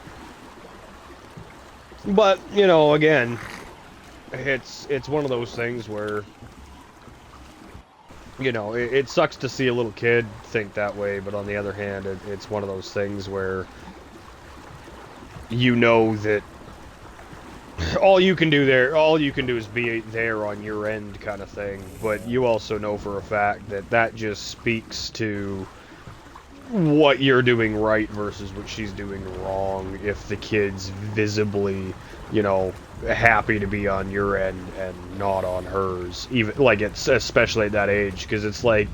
But, you know, again, it's one of those things where, you know, it sucks to see a little kid think that way, but on the other hand, it's one of those things where you know that all you can do is be there on your end, kind of thing. But you also know for a fact that that just speaks to what you're doing right versus what she's doing wrong. If the kid's visibly, you know, happy to be on your end and not on hers, even like it's especially at that age, because it's like,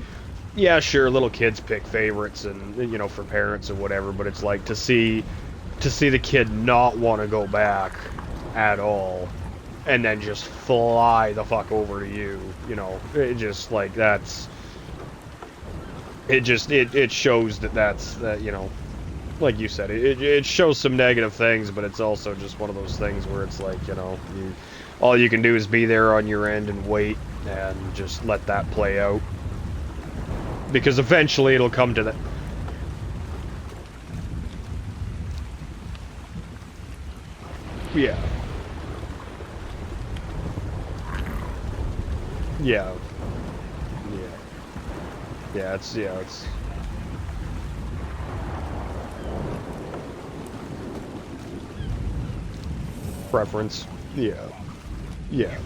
yeah, sure, little kids pick favorites and, you know, for parents and whatever, but it's like to see the kid not want to go back at all, and then just fly the fuck over to you, you know, it just like that's it shows that's you know, like you said, it shows some negative things, but it's also just one of those things where it's like, you know, all you can do is be there on your end and wait and just let that play out, because eventually it'll come to that. Yeah. Yeah. Yeah, it's preference. Yeah. Yeah.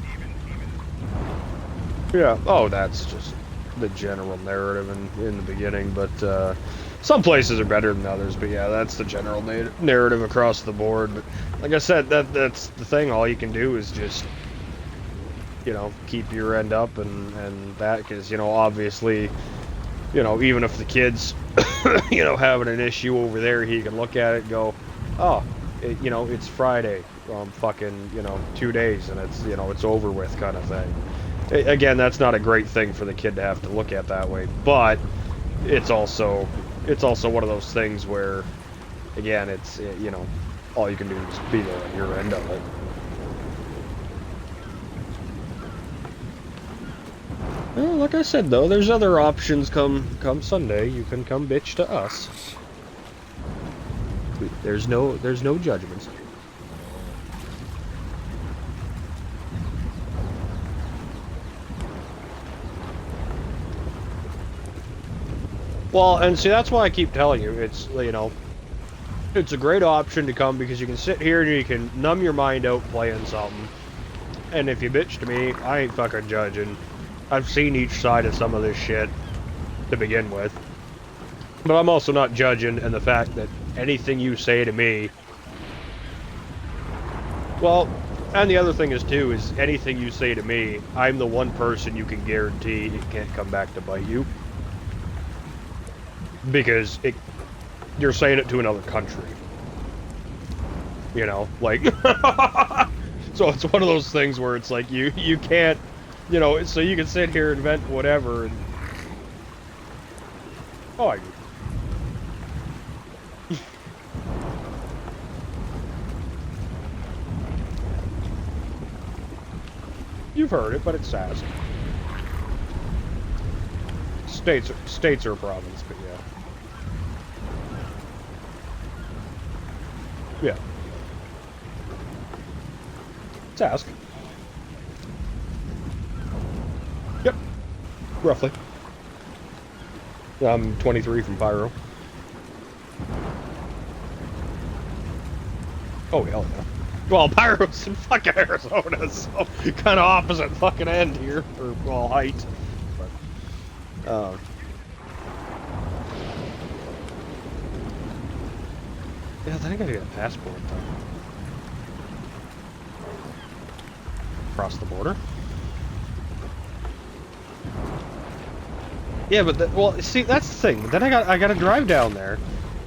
Yeah. Oh, that's just the general narrative in the beginning, but some places are better than others, but yeah, that's the general narrative across the board. But like I said, that's the thing. All you can do is just, you know, keep your end up and that, because, you know, obviously, you know, even if the kid's, you know, having an issue over there, he can look at it and go, oh, you know, it's Friday, fucking, you know, 2 days, and it's, you know, it's over with, kind of thing. Again, that's not a great thing for the kid to have to look at that way, but it's also one of those things where, again, it's, you know, all you can do is be there on your end of it. Well, like I said, though, there's other options come Sunday. You can come bitch to us. There's no judgments. Well, and see, that's why I keep telling you, it's, you know, it's a great option to come, because you can sit here and you can numb your mind out playing something. And if you bitch to me, I ain't fucking judging. I've seen each side of some of this shit to begin with. But I'm also not judging, and the fact that anything you say to me... Well, and the other thing is, too, is anything you say to me, I'm the one person you can guarantee it can't come back to bite you. Because you're saying it to another country. You know, like... So it's one of those things where it's like, you can't... You know, so you can sit here and vent whatever, and... Oh, I... You've heard it, but it's ASA. States are a province, but yeah. Yeah. It's ASA. Yep. Roughly. I'm 23 from Pyro. Oh, hell yeah. Well, Pyro's in fucking Arizona, so kind of opposite fucking end here, or, well, height. But, yeah, then I gotta get a passport, though. Cross the border? Yeah, but well, see, that's the thing. Then I gotta drive down there.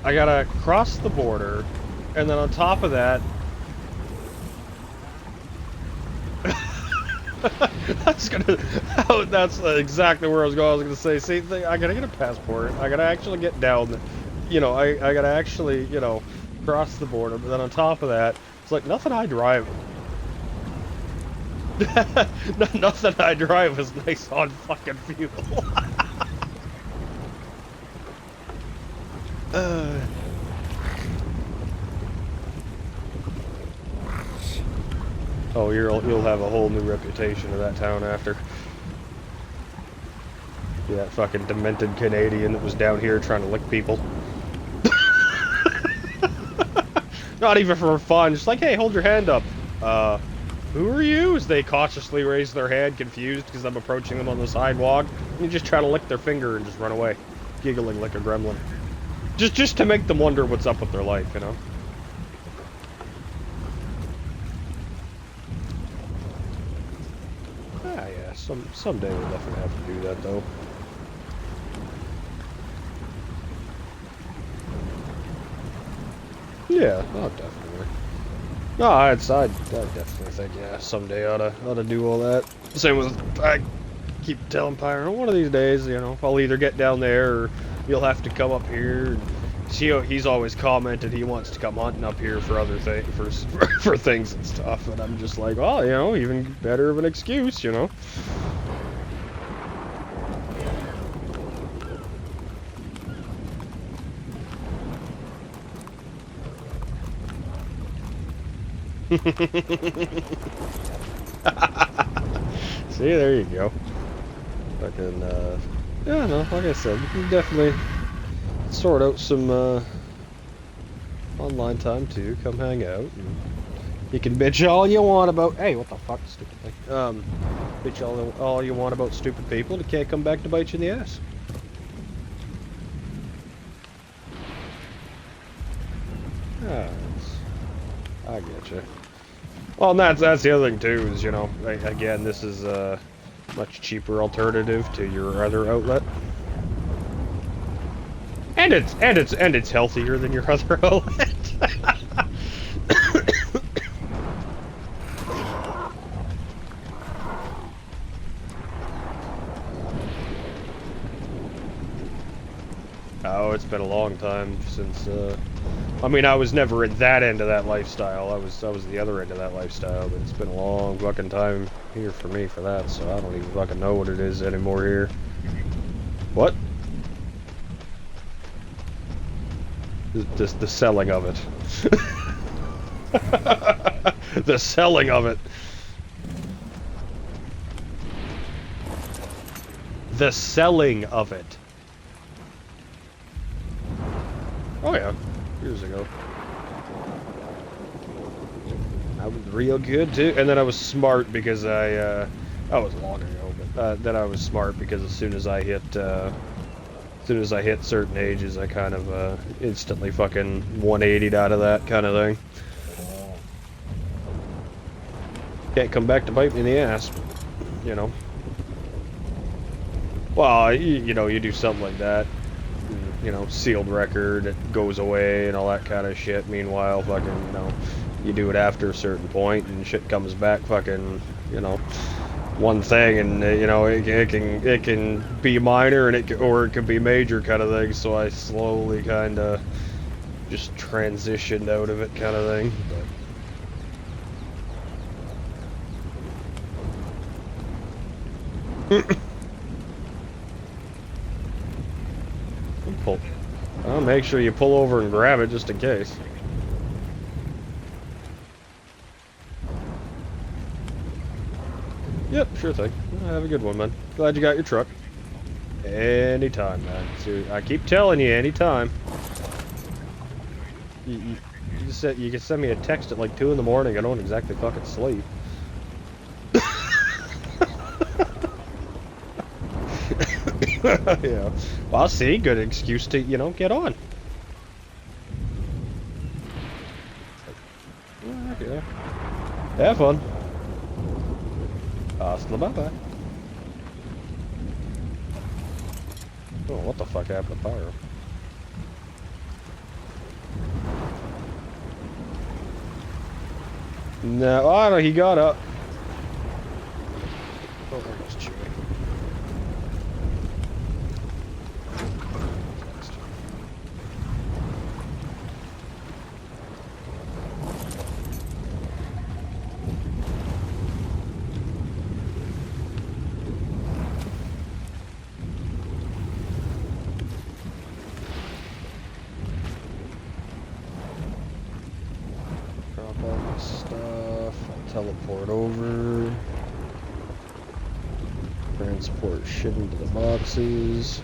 I gotta cross the border, and then on top of that, that's exactly where I was going. I was gonna say, see, I gotta get a passport. I gotta actually get down. You know, I gotta actually, you know, cross the border. But then on top of that, it's like nothing I drive. Nothing I drive is nice on fucking fuel. Oh, you'll have a whole new reputation of that town after. Yeah, that fucking demented Canadian that was down here trying to lick people. Not even for fun, just like, hey, hold your hand up. Who are you? As they cautiously raise their hand, confused because I'm approaching them on the sidewalk. And you just try to lick their finger and just run away, giggling like a gremlin. Just to make them wonder what's up with their life, you know? Ah, yeah, someday we'll definitely have to do that, though. Yeah, oh, definitely. No, I definitely think, yeah, someday ought to do all that. Same with, I keep telling Pyro, one of these days, you know, I'll either get down there or you'll have to come up here. And he's always commented he wants to come hunting up here for other things, for things and stuff. And I'm just like, oh, you know, even better of an excuse, you know. See, there you go. Fucking, yeah, no, like I said, we can definitely sort out some, online time too. Come hang out. And you can bitch all you want about, hey, what the fuck, stupid thing. Bitch all you want about stupid people, and it can't come back to bite you in the ass. Ah, I get you. Well, and that's the other thing too, is, you know, again, this is a much cheaper alternative to your other outlet, and it's healthier than your other outlet. Oh, it's been a long time since. I mean, I was never at that end of that lifestyle. I was the other end of that lifestyle, but it's been a long fucking time here for me for that, so I don't even fucking know what it is anymore here. What? The selling of it. The selling of it. The selling of it. Oh yeah, years ago. I was real good too, and then I was smart because that was long ago, but then I was smart because as soon as I hit certain ages, I kind of instantly fucking 180'd out of that kind of thing. Can't come back to bite me in the ass, you know. Well, you know, you do something like that. You know, sealed record, it goes away and all that kind of shit. Meanwhile, fucking, you know, you do it after a certain point and shit comes back fucking, you know, one thing, and you know, it can be minor and or it can be major kind of thing. So I slowly kind of just transitioned out of it kind of thing. But I'll make sure you pull over and grab it just in case. Yep, sure thing. Have a good one, man. Glad you got your truck. Anytime, man. So, I keep telling you, anytime. You can send me a text at like 2 in the morning. I don't exactly fucking sleep. Yeah. Well, see, good excuse to, you know, get on. Okay. Have fun. Hasta la bye-bye. Oh, what the fuck happened to Pyro? No, I don't know, he got up. Oh, there goes Chewie. Drop all my stuff, I'll teleport over. Transport shit into the boxes.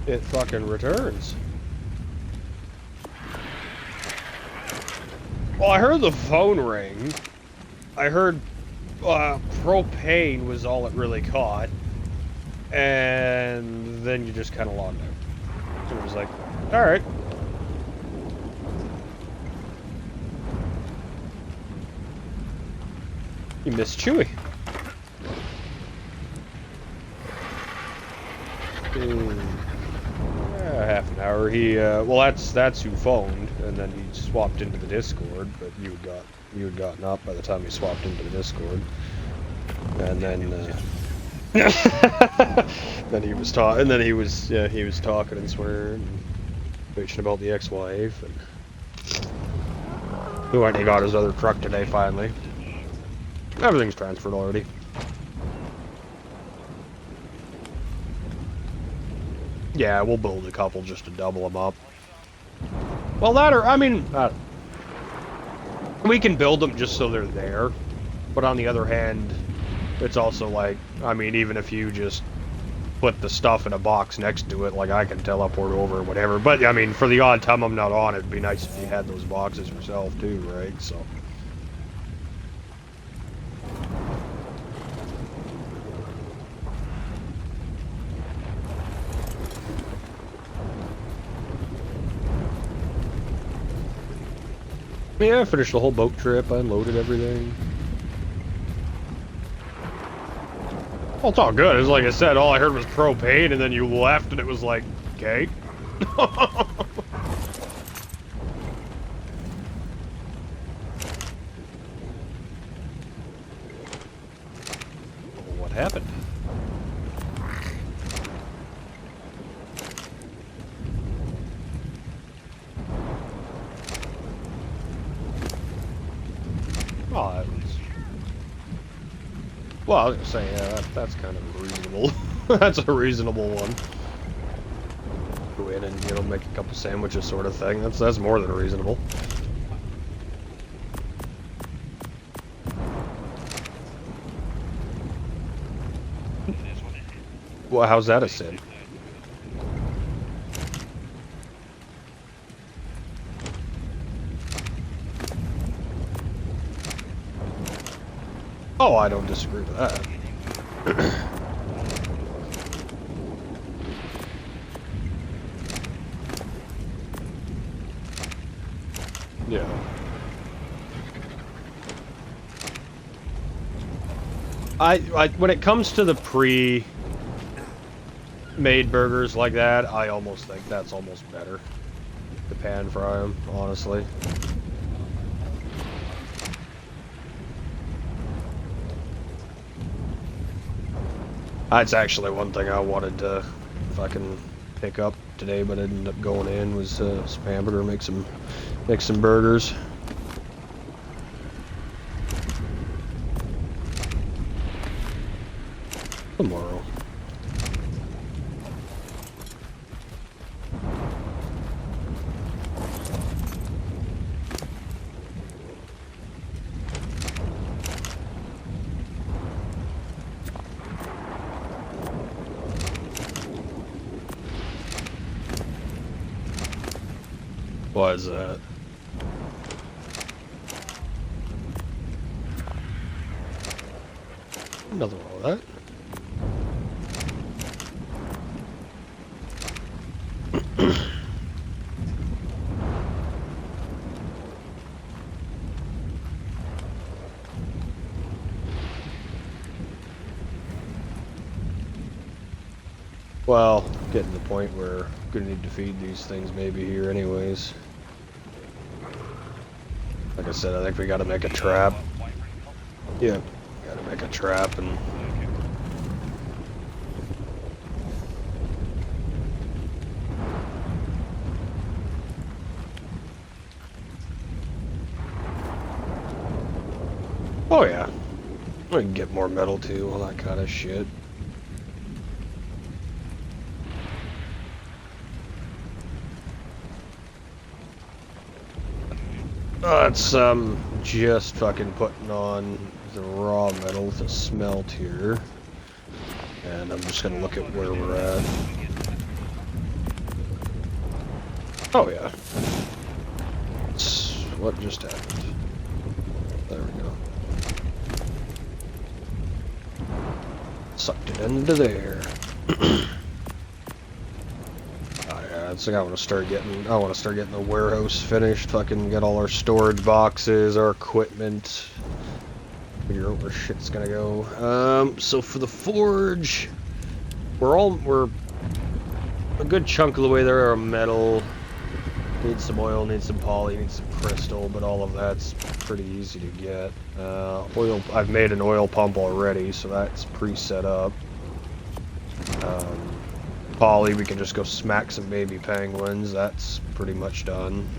it fucking returns. Well, I heard the phone ring. I heard propane was all it really caught. And then you just kind of logged out. So it was like, alright. You missed Chewy. Half an hour. He well, that's who phoned, and then he swapped into the Discord. But you had gotten up by the time he swapped into the Discord, and then then he was talking, and then he was talking and swearing, and bitching about the ex-wife, and who went and he got his other truck today finally. Everything's transferred already. Yeah, we'll build a couple just to double them up. Well, that or, I mean, we can build them just so they're there. But on the other hand, it's also like, I mean, even if you just put the stuff in a box next to it, like I can teleport over or whatever. But, I mean, for the odd time I'm not on, it'd be nice if you had those boxes yourself too, right? So. Yeah, I finished the whole boat trip, I unloaded everything. Well, it's all good. It's like I said, all I heard was propane, and then you left, and it was like, okay. What happened? Oh, that was... Well, I was gonna say, yeah, that's kind of reasonable. That's a reasonable one. Go in and, you know, make a couple sandwiches sort of thing. That's more than reasonable. Well, how's that a sin? Oh, I don't disagree with that. Yeah. I when it comes to the pre-made burgers like that, I almost think that's almost better. To pan fry them, honestly. That's actually one thing I wanted to fucking pick up today, but I ended up going in was some hamburger, make some burgers. Tomorrow. What is that? Nothing wrong with that. Well, getting to the point where I'm gonna need to feed these things maybe here anyways. Like I said, I think we gotta make a trap. Yeah, gotta make a trap and... Oh yeah. We can get more metal too, all that kind of shit. That's just fucking putting on the raw metal to smelt here. And I'm just gonna look at where we're at. Oh yeah. What just happened? There we go. Sucked it into there. Oh yeah, it's like I want to start getting the warehouse finished. Fucking get all our storage boxes, our equipment. Figure out where shit's gonna go. So for the forge, we're a good chunk of the way there are metal. Need some oil, need some poly, need some crystal, but all of that's pretty easy to get. Oil, I've made an oil pump already, so that's pre-set up. Poly, we can just go smack some baby penguins, that's pretty much done.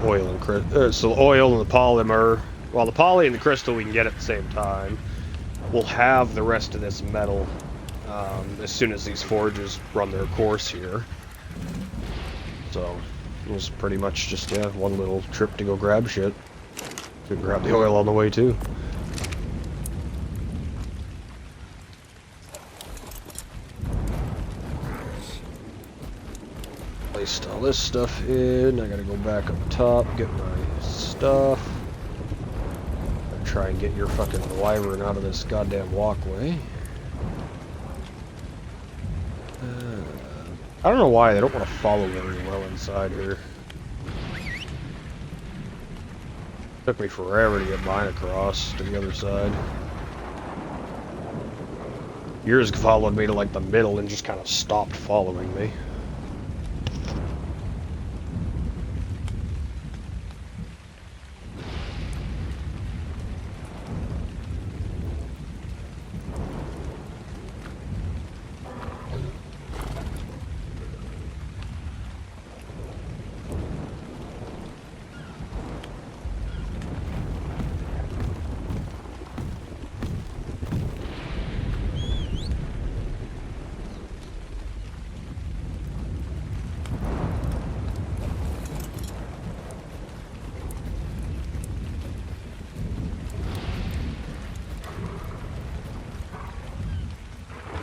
Oil and so oil and the polymer, well, the poly and the crystal we can get at the same time. We'll have the rest of this metal as soon as these forges run their course here. So it was pretty much just, yeah, one little trip to go grab shit. Could grab the oil on the way too. Placed all this stuff in. I gotta go back up top, get my stuff. Try and get your fucking wyvern out of this goddamn walkway. I don't know why they don't want to follow very well inside here. Took me forever to get mine across to the other side. Yours followed me to like the middle and just kind of stopped following me.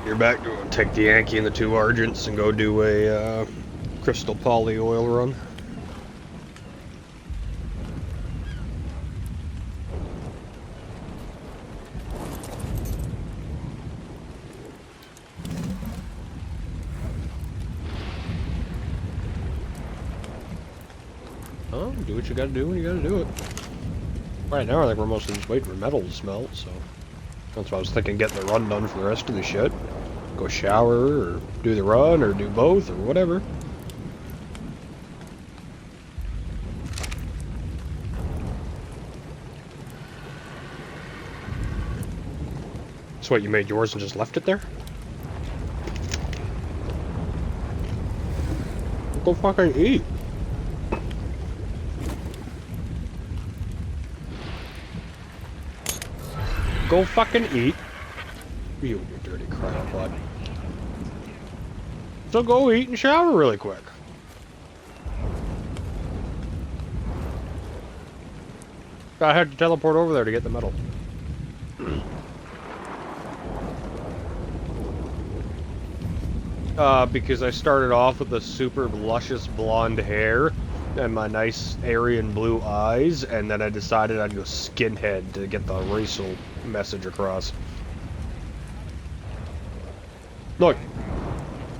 You're back to take the Yankee and the 2 Argents and go do a crystal poly oil run. Oh, do what you gotta do when you gotta do it. Right now I think we're mostly just waiting for metal to smelt, so that's why I was thinking getting the run done for the rest of the shit. Go shower, or do the run, or do both, or whatever. So what, you made yours and just left it there? Go fucking eat. Go fucking eat. You dirty crap, bud. So go eat and shower really quick. I had to teleport over there to get the metal. Because I started off with the super luscious blonde hair and my nice Aryan blue eyes, and then I decided I'd go skinhead to get the racial message across. Look,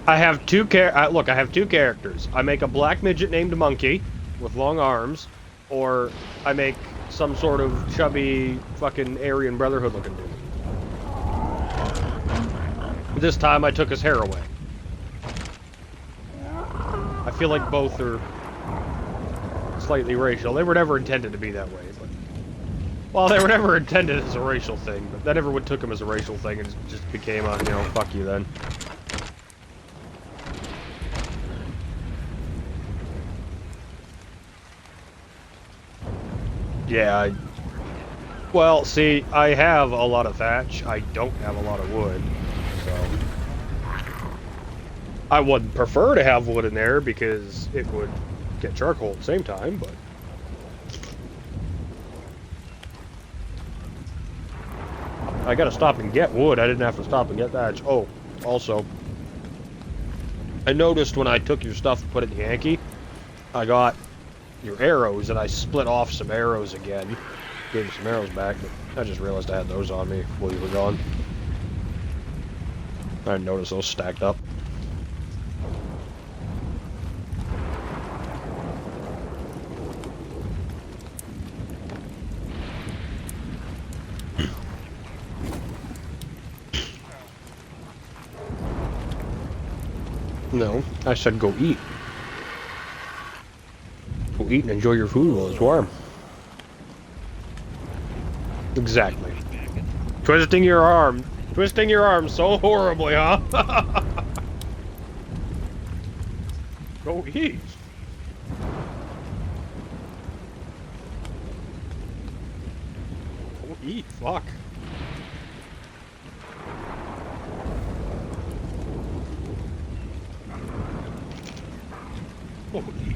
I have two characters. I make a black midget named Monkey with long arms, or I make some sort of chubby fucking Aryan Brotherhood looking dude. This time I took his hair away. I feel like both are slightly racial. They were never intended to be that way, but... Well, they were never intended as a racial thing, but that never took them as a racial thing, and it just became a, you know, fuck you then. Yeah, well, see, I have a lot of thatch. I don't have a lot of wood, so... I would prefer to have wood in there because it would get charcoal at the same time, but... I gotta stop and get wood. I didn't have to stop and get that. Oh, also, I noticed when I took your stuff and put it in Yankee, I got your arrows, and I split off some arrows again. Gave you some arrows back, but I just realized I had those on me while you were gone. I didn't notice those stacked up. No, I said go eat. Go eat and enjoy your food while it's warm. Exactly. Twisting your arm so horribly, huh? Go eat. Go eat, fuck. Go eat.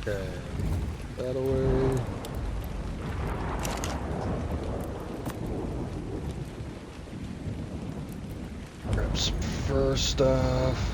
Okay. That away. Grab some fur stuff.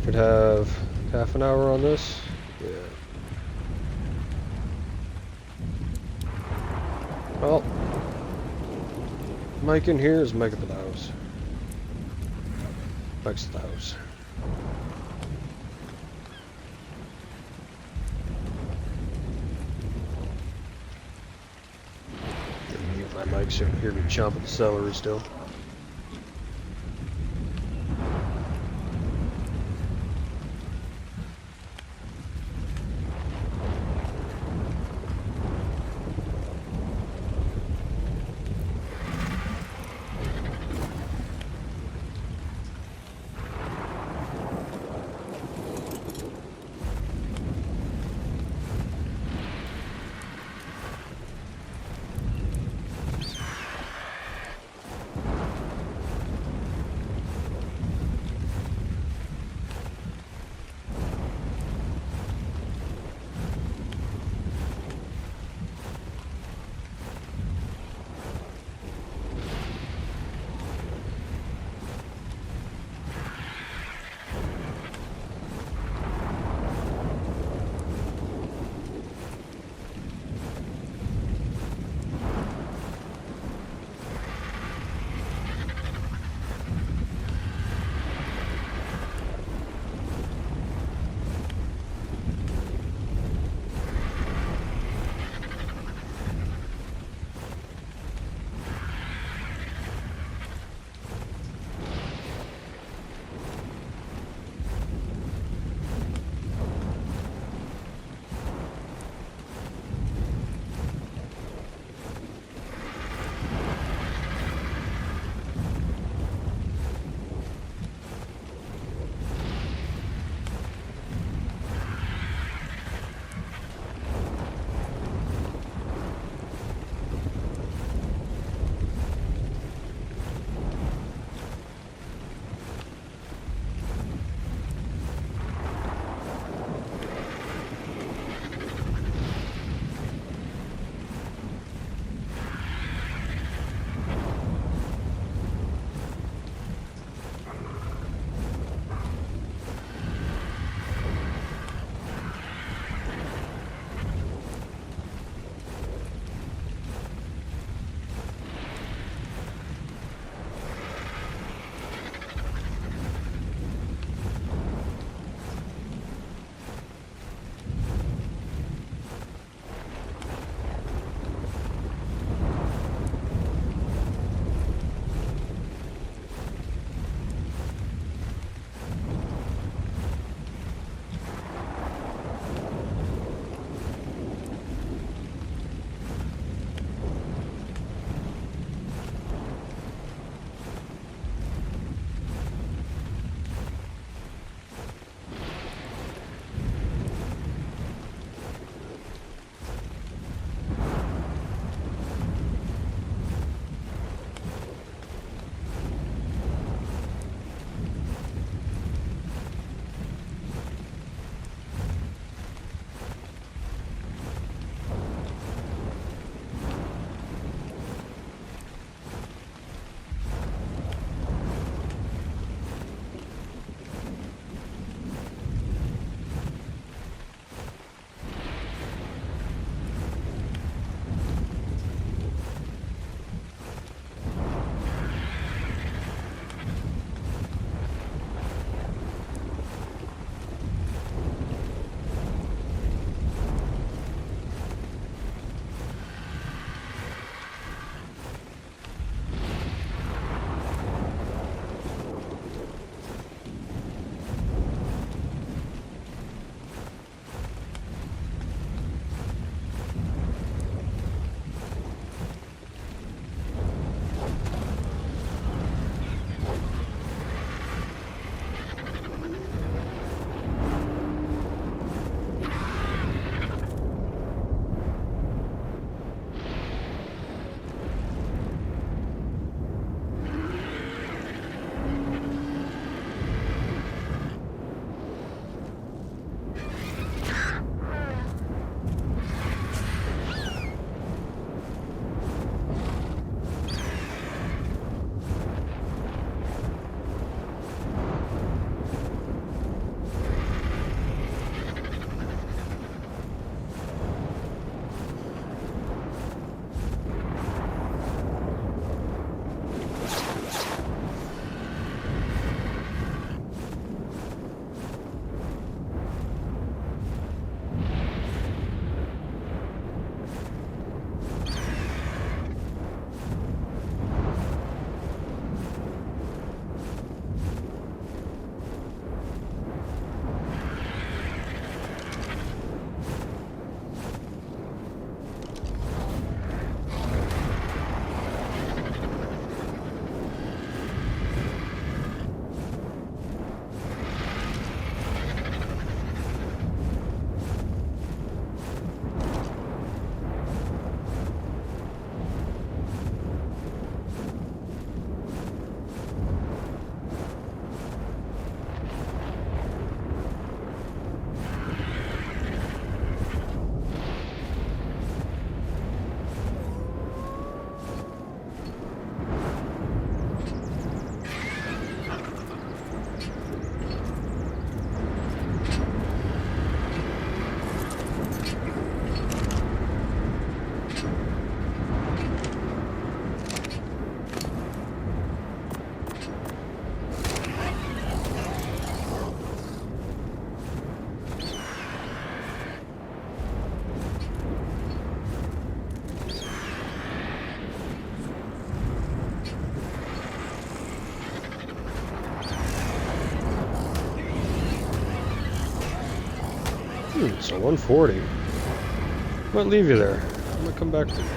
Could have half an hour on this. Yeah. Well, Mike in here is Mike at the house. Mike's at the house. Gonna mute my mic so you can hear me chomping the celery still. So 140. Might leave you there. I might come back to you.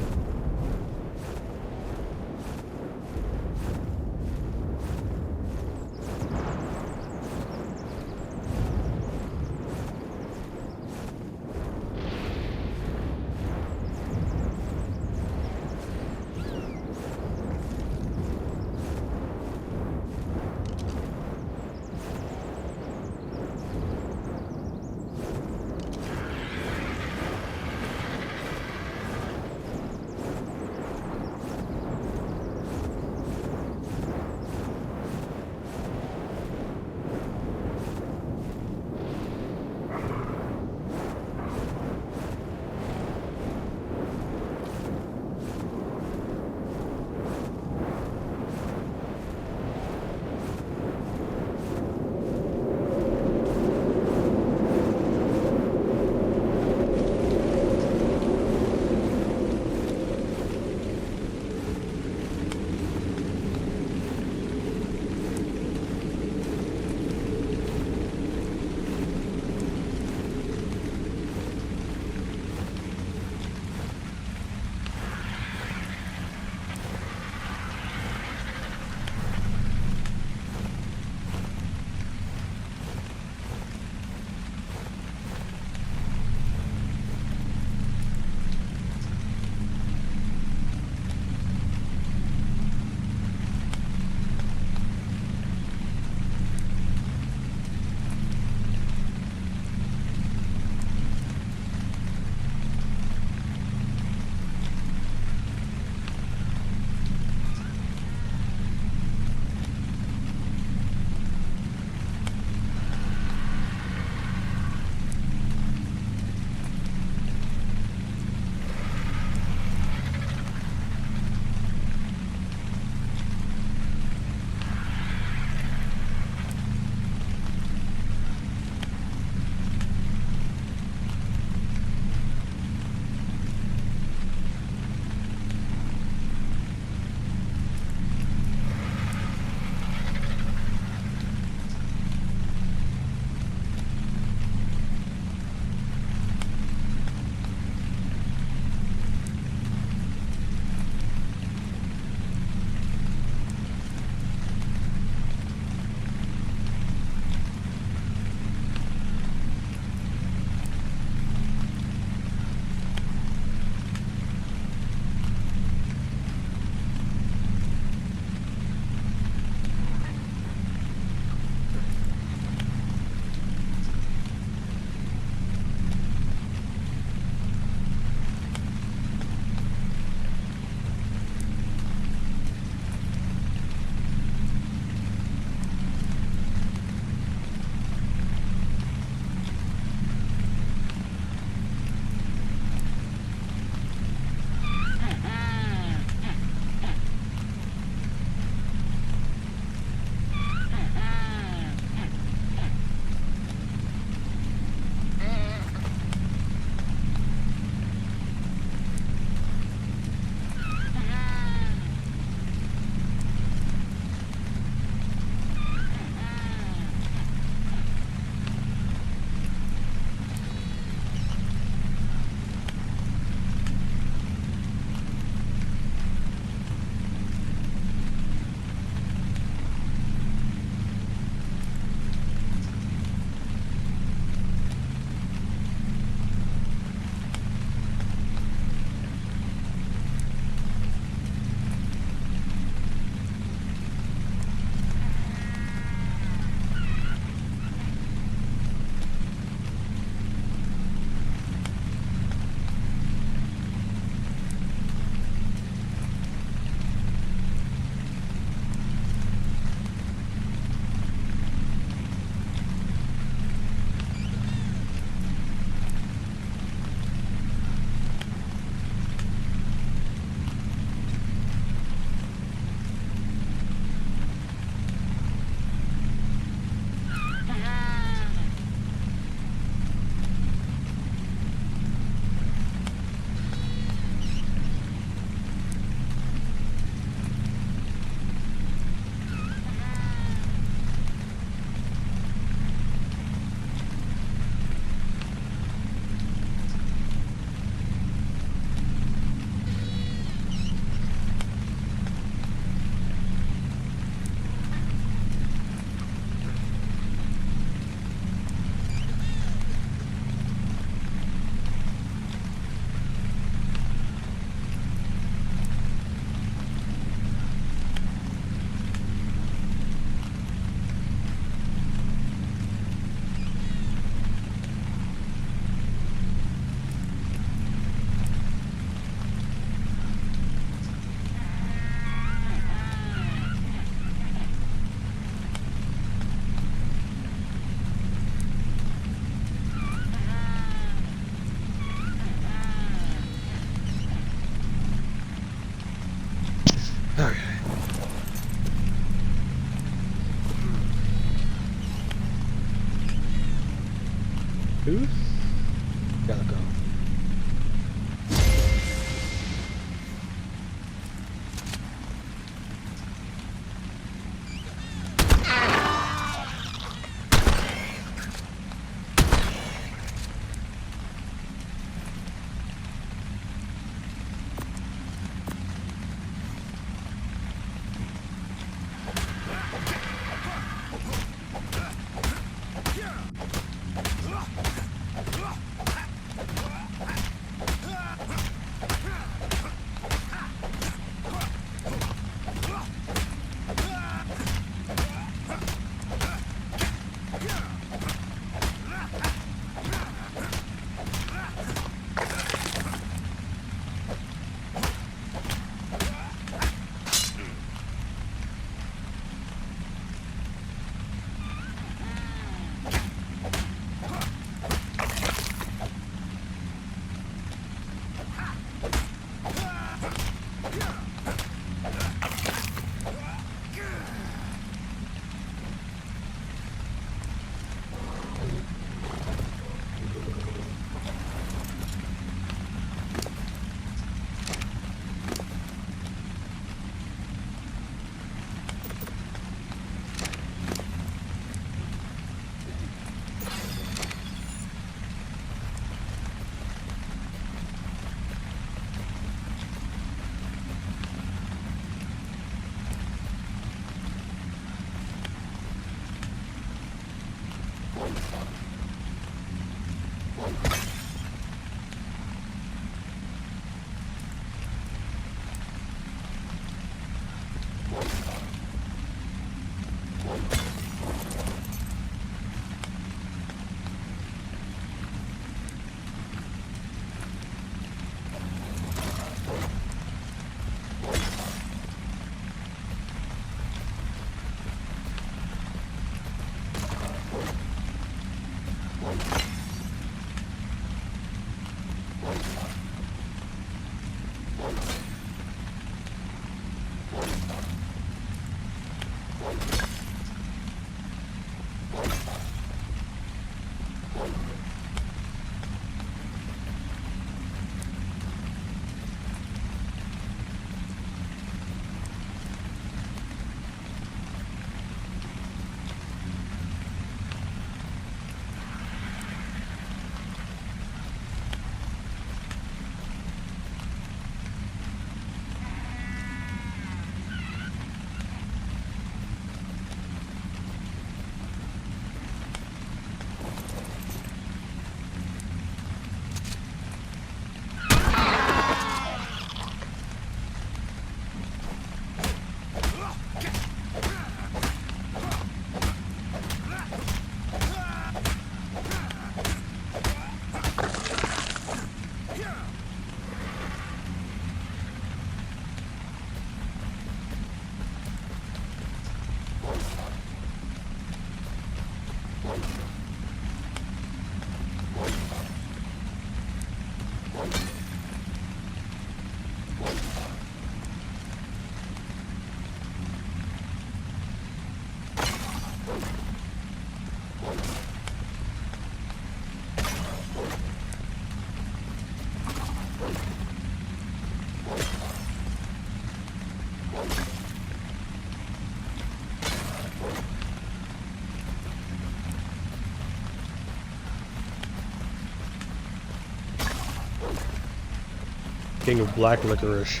King of black licorice.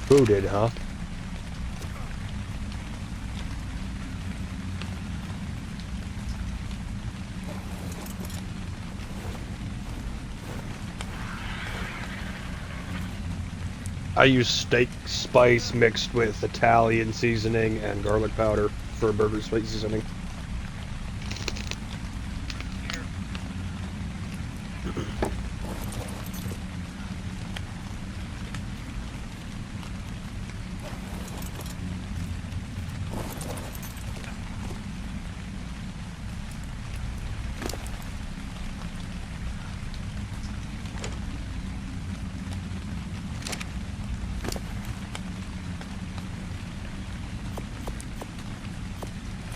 Who did, huh? I use steak spice mixed with Italian seasoning and garlic powder for burger spice seasoning.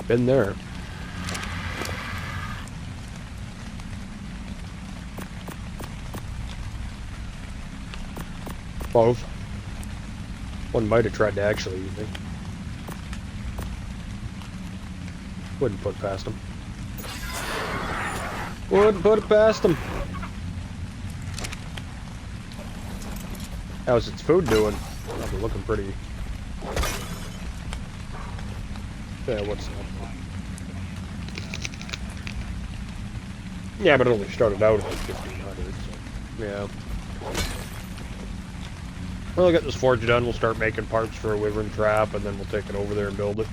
Been there. Both. One might have tried to actually eat me. Wouldn't put it past him. Wouldn't put it past him. How's its food doing? Probably looking pretty. Yeah, what's up? Yeah, but it only started out at 1500, so yeah. Well, I'll get this forge done, we'll start making parts for a wyvern trap, and then we'll take it over there and build it.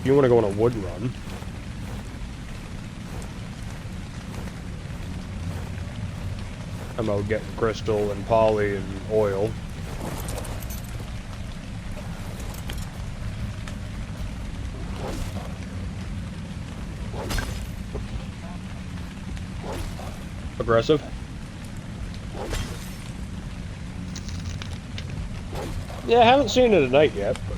You want to go on a wood run? I'm out getting crystal and poly and oil. Aggressive. Yeah, I haven't seen it at night yet, but...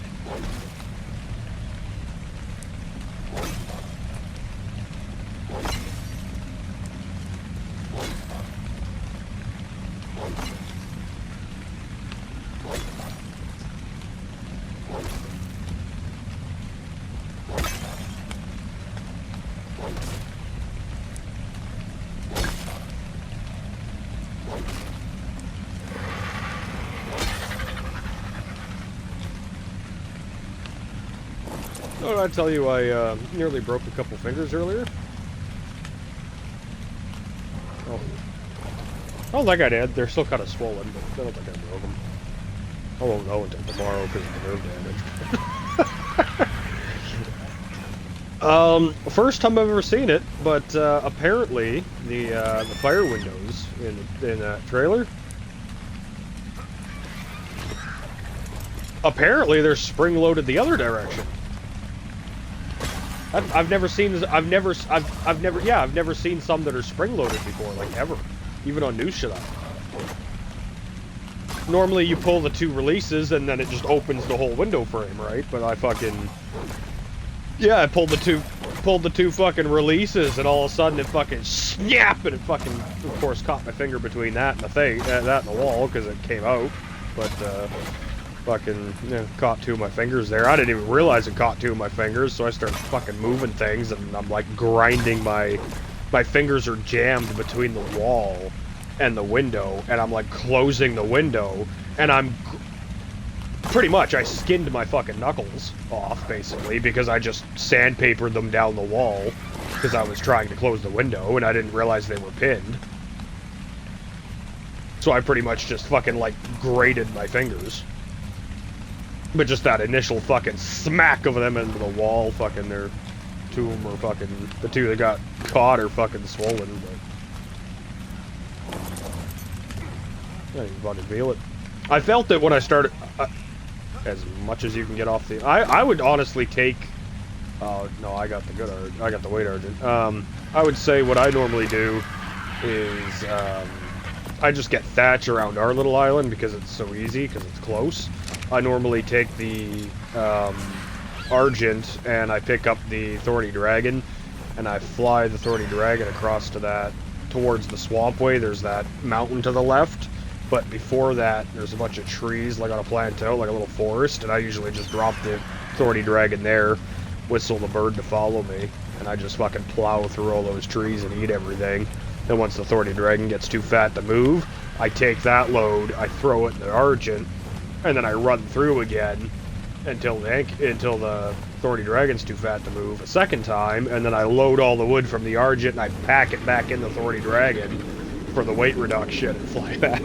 Oh, did I tell you I nearly broke a couple fingers earlier? Oh. I don't think I did. They're still kind of swollen, but I don't think I broke them. I won't know until tomorrow because of the nerve damage. First time I've ever seen it, but apparently the fire windows in that trailer, apparently they're spring loaded the other direction. I've never seen seen some that are spring loaded before, like ever, even on new shit. Normally you pull the two releases and then it just opens the whole window frame, right? But I pulled the two fucking releases, and all of a sudden it fucking snap, and it fucking, of course, caught my finger between that and the thing, that and the wall, because it came out. But fucking, you know, caught two of my fingers there. I didn't even realize it caught two of my fingers, so I started fucking moving things, and I'm like grinding my fingers are jammed between the wall and the window, and I'm like closing the window, and I'm pretty much, I skinned my fucking knuckles off, basically, because I just sandpapered them down the wall, because I was trying to close the window, and I didn't realize they were pinned. So I pretty much just fucking, like, grated my fingers. But just that initial fucking smack of them into the wall, fucking, two of them are fucking, the two that got caught are fucking swollen, but I didn't fucking feel it. I felt it when I started, as much as you can get off the, I would honestly take, oh, no, I got the good, I got the weight argent. I would say what I normally do is, I just get thatch around our little island because it's so easy, because it's close. I normally take the Argent and I pick up the Thorny Dragon and I fly the Thorny Dragon across to that, towards the swampway. There's that mountain to the left, but before that there's a bunch of trees like on a plateau, like a little forest, and I usually just drop the Thorny Dragon there, whistle the bird to follow me, and I just fucking plow through all those trees and eat everything. Then once the Thorny Dragon gets too fat to move, I take that load, I throw it in the Argent, and then I run through again until the Thorny Dragon's too fat to move a second time, and then I load all the wood from the Argent and I pack it back in the Thorny Dragon for the weight reduction and fly back.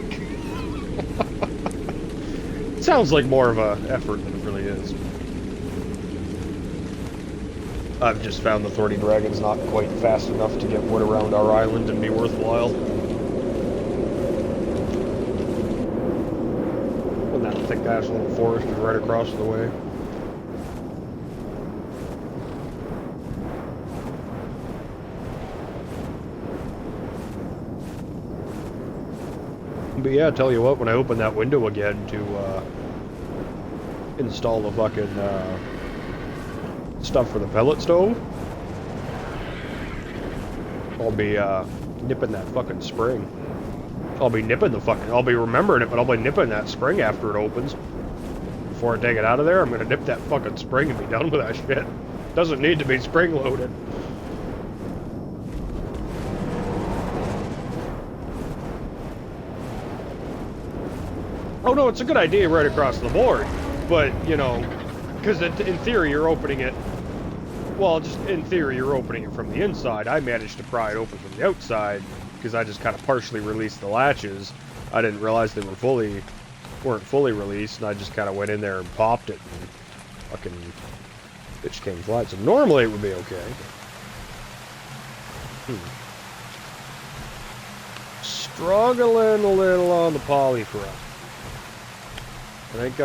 It sounds like more of a effort than it really is. I've just found the Thorny Dragon's not quite fast enough to get wood around our island and be worthwhile. And that thick-ass little forest is right across the way. But yeah, I tell you what, when I open that window again to install the fucking stuff for the pellet stove, I'll be nipping that fucking spring. I'll be remembering it, but I'll be nipping that spring after it opens. Before I take it out of there, I'm gonna nip that fucking spring and be done with that shit. Doesn't need to be spring loaded. Oh no, it's a good idea right across the board, but, you know, because in theory you're opening it, well, just in theory you're opening it from the inside. I managed to pry it open from the outside, because I just kind of partially released the latches. I didn't realize they weren't fully released, and I just kind of went in there and popped it, and fucking bitch came flat. So normally it would be okay. Struggling a little on the poly front. I think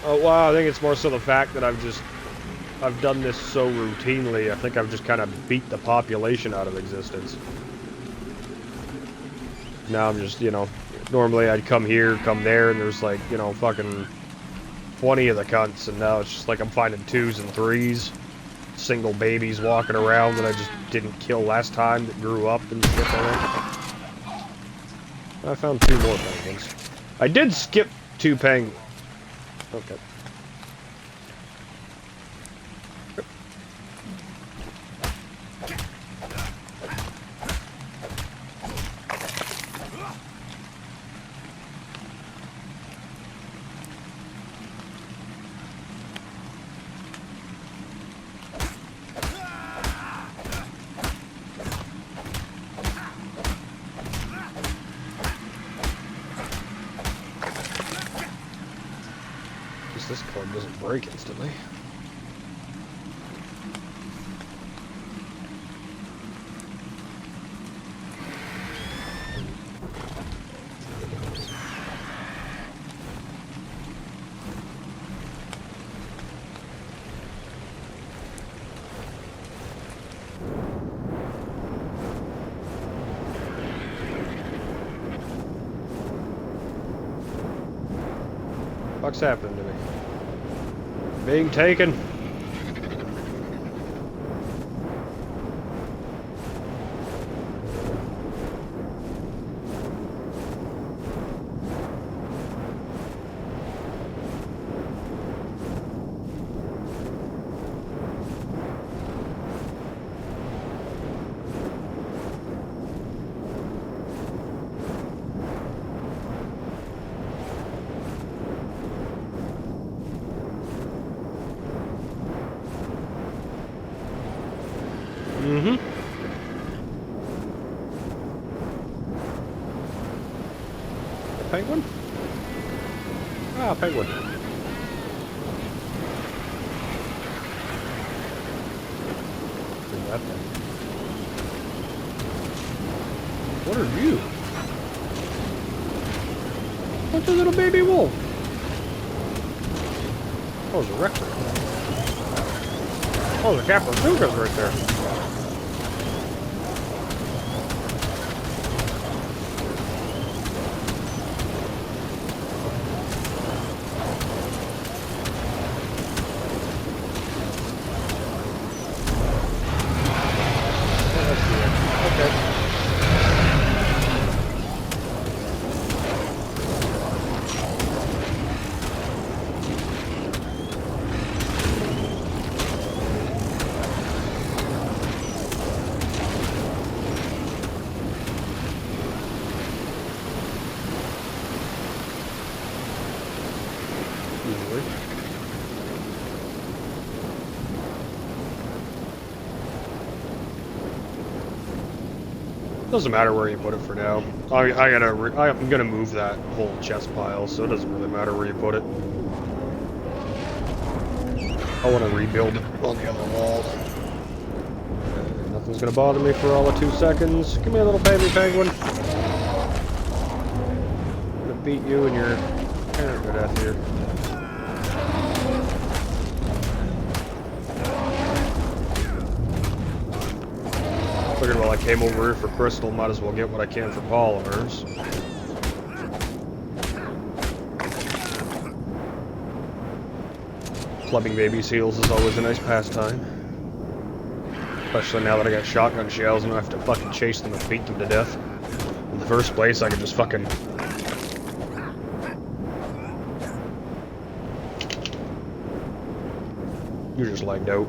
oh wow, I think it's more so the fact that I've done this so routinely. I think I've just kind of beat the population out of existence. Now I'm just, you know, normally I'd come here, come there, and there's like, you know, fucking 20 of the cunts, and now it's just like I'm finding 2s and 3s, single babies walking around that I just didn't kill last time that grew up and shit. I found 2 more penguins. I did skip 2 penguins. Okay. least this cord doesn't break instantly. What's happening to me? Being taken. Mm-hmm. A penguin? Ah, penguin. That thing. What are you? What's a little baby wolf? Oh, there's a rector. Oh, the Capra right there. Doesn't matter where you put it for now. I'm gonna move that whole chest pile, so it doesn't really matter where you put it. I want to rebuild it on the other wall. Nothing's gonna bother me for all of 2 seconds. Come here, little baby penguin. I'm gonna beat you and your parent to death here. Figured while I came over here for crystal, might as well get what I can for polymers. Clubbing baby seals is always a nice pastime. Especially now that I got shotgun shells and I have to fucking chase them and beat them to death. In the first place, I could just fucking... You're just lagged out.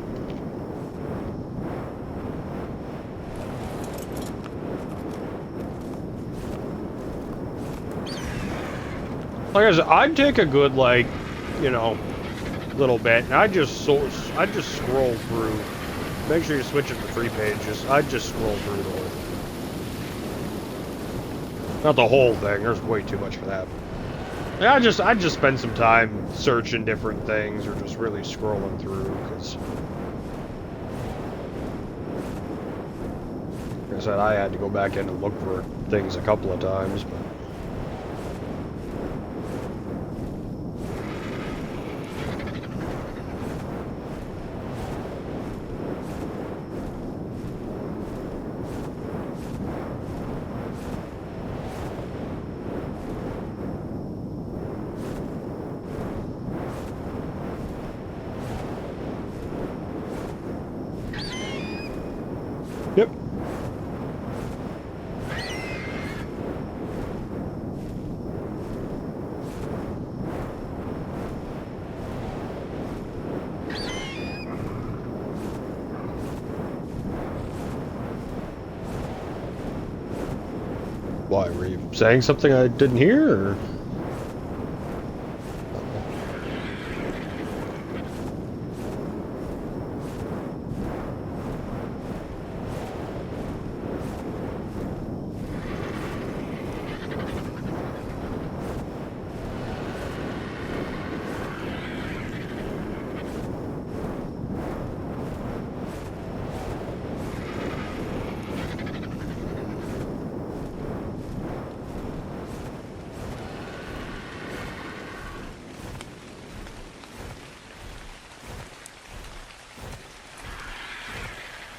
Like I said, I'd take a good, like, you know, little bit, and I'd just scroll through. Make sure you switch it to 3 pages. I'd just scroll through the whole thing. Not the whole thing. There's way too much for that. Yeah, I'd just spend some time searching different things, or just really scrolling through, because like I said, I had to go back in and look for things a couple of times, but. Yep. Why, were you saying something I didn't hear, or?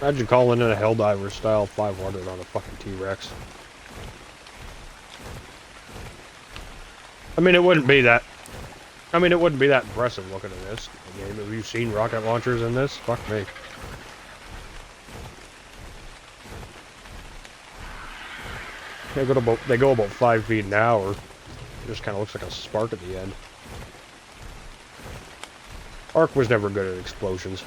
Imagine calling in a Helldiver style 500 on a fucking T-Rex. I mean, it wouldn't be that... I mean, it wouldn't be that impressive looking at this game. Have you seen rocket launchers in this? Fuck me. They go about 5 feet an hour. It just kind of looks like a spark at the end. Ark was never good at explosions.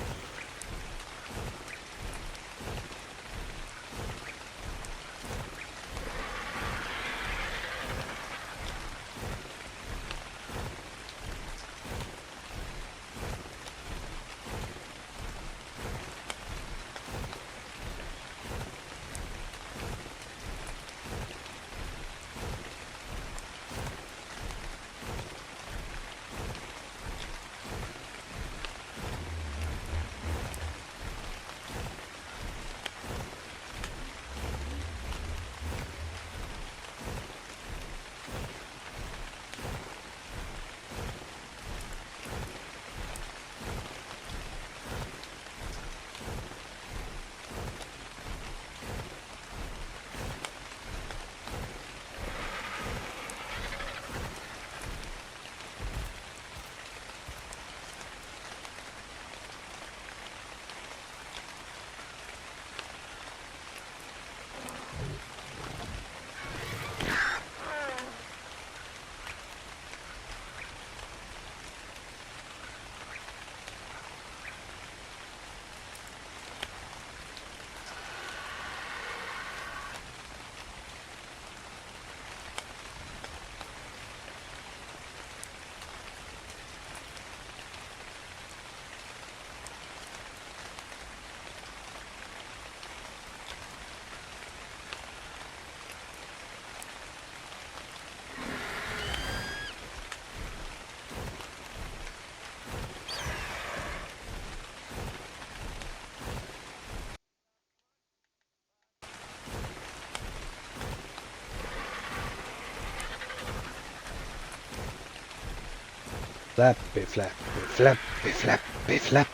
Flap, flap, flap, flap, flap, flap,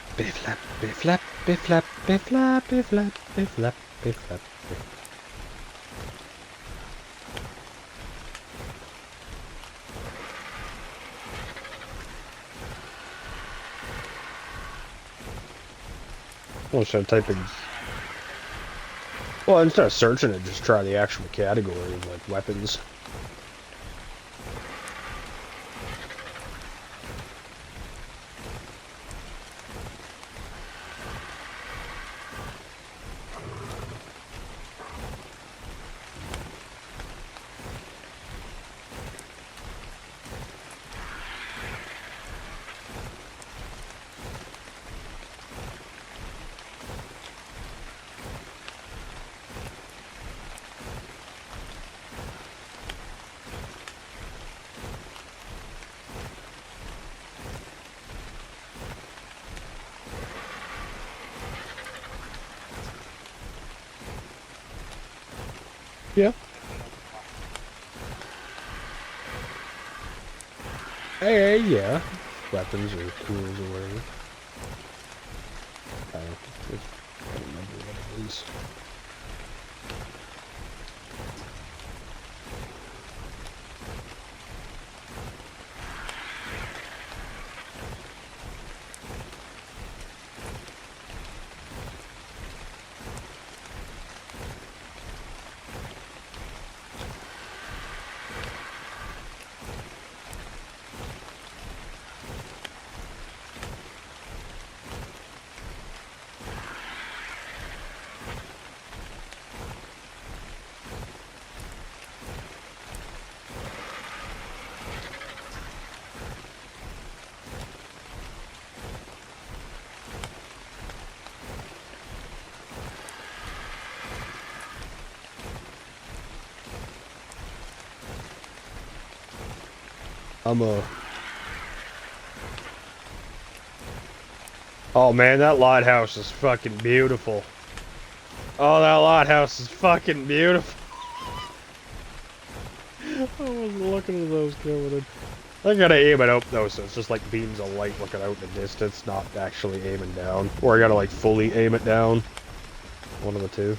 flap, flap, flap, flap, flap, flap. Well, instead of typing... Well, instead of searching it, just try the actual category of, like, weapons. Yeah. Hey, yeah. Weapons or tools or whatever. I don't remember what it is. Oh man, that lighthouse is fucking beautiful. Oh, that lighthouse is fucking beautiful. I wasn't looking at those coming in. I gotta aim it up though, so it's just like beams of light looking out in the distance, not actually aiming down. Or I gotta like fully aim it down. One of the two.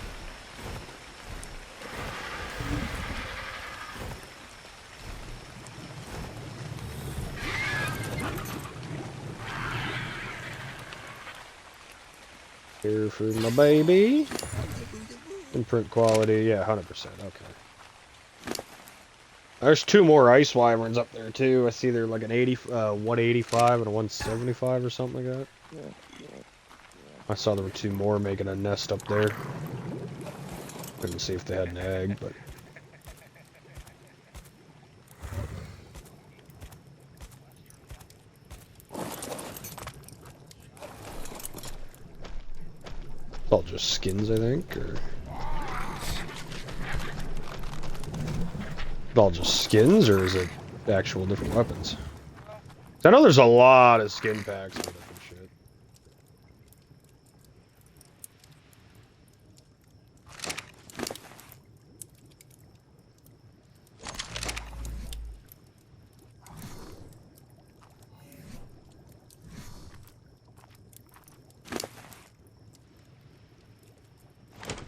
Here for my baby. Imprint quality, yeah, 100%. Okay. There's two more ice wyverns up there too. I see they're like an 185 and a 175 or something like that. Yeah. I saw there were two more making a nest up there. Couldn't see if they had an egg, but. It's all just skins, I think, or. It's all just skins, or is it actual different weapons? I know there's a lot of skin packs for different shit.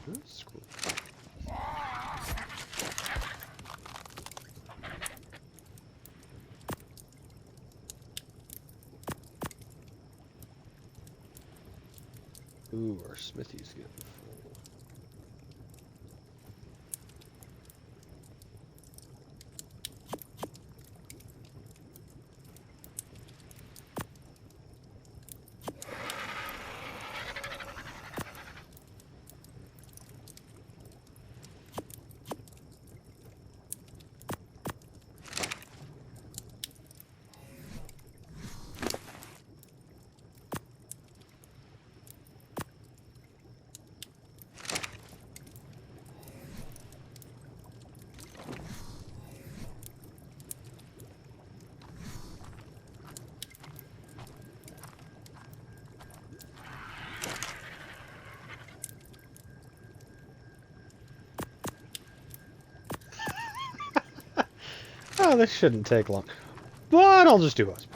That's cool. Ooh, our smithy's getting full. Oh, this shouldn't take long. But I'll just do us.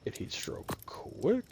Get heat stroke quick.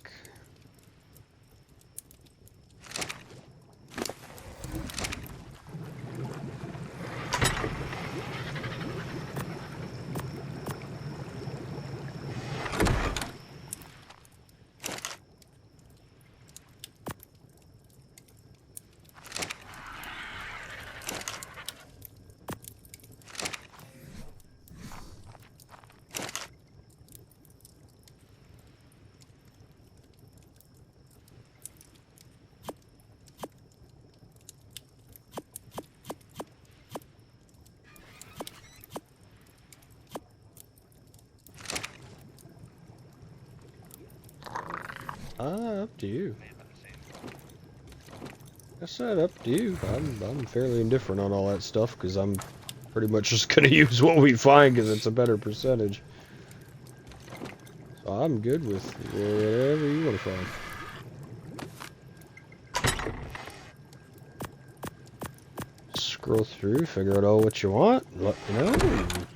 Up to you. I said up to you. I'm fairly indifferent on all that stuff because I'm pretty much just gonna use what we find because it's a better percentage. So I'm good with whatever you want to find. Scroll through, figure out all what you want, and let me know. And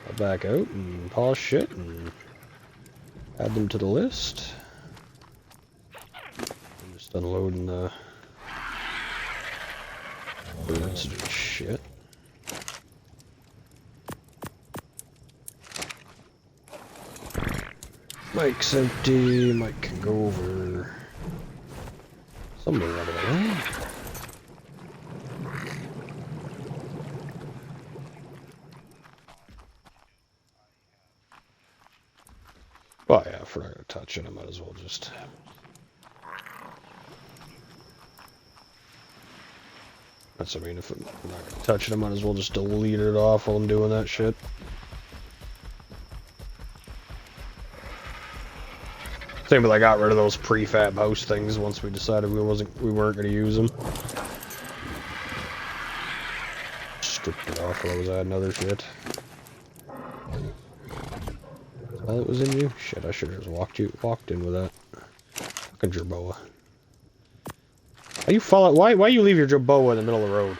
I'll back out and polish shit and add them to the list. I'm just unloading the birds and shit. Mike's empty. Mike can go over somewhere out of the way. Well, yeah, if we're not gonna touch it, I might as well just. That's, I mean, if I'm not gonna touch it, I might as well just delete it off while I'm doing that shit. Same with I got rid of those prefab house things once we decided we weren't gonna use them. stripped it off while I was adding other shit. All that was in you? Shit, I should have just walked in with that. Fucking jerboa. Why you follow? Why you leave your jerboa in the middle of the road?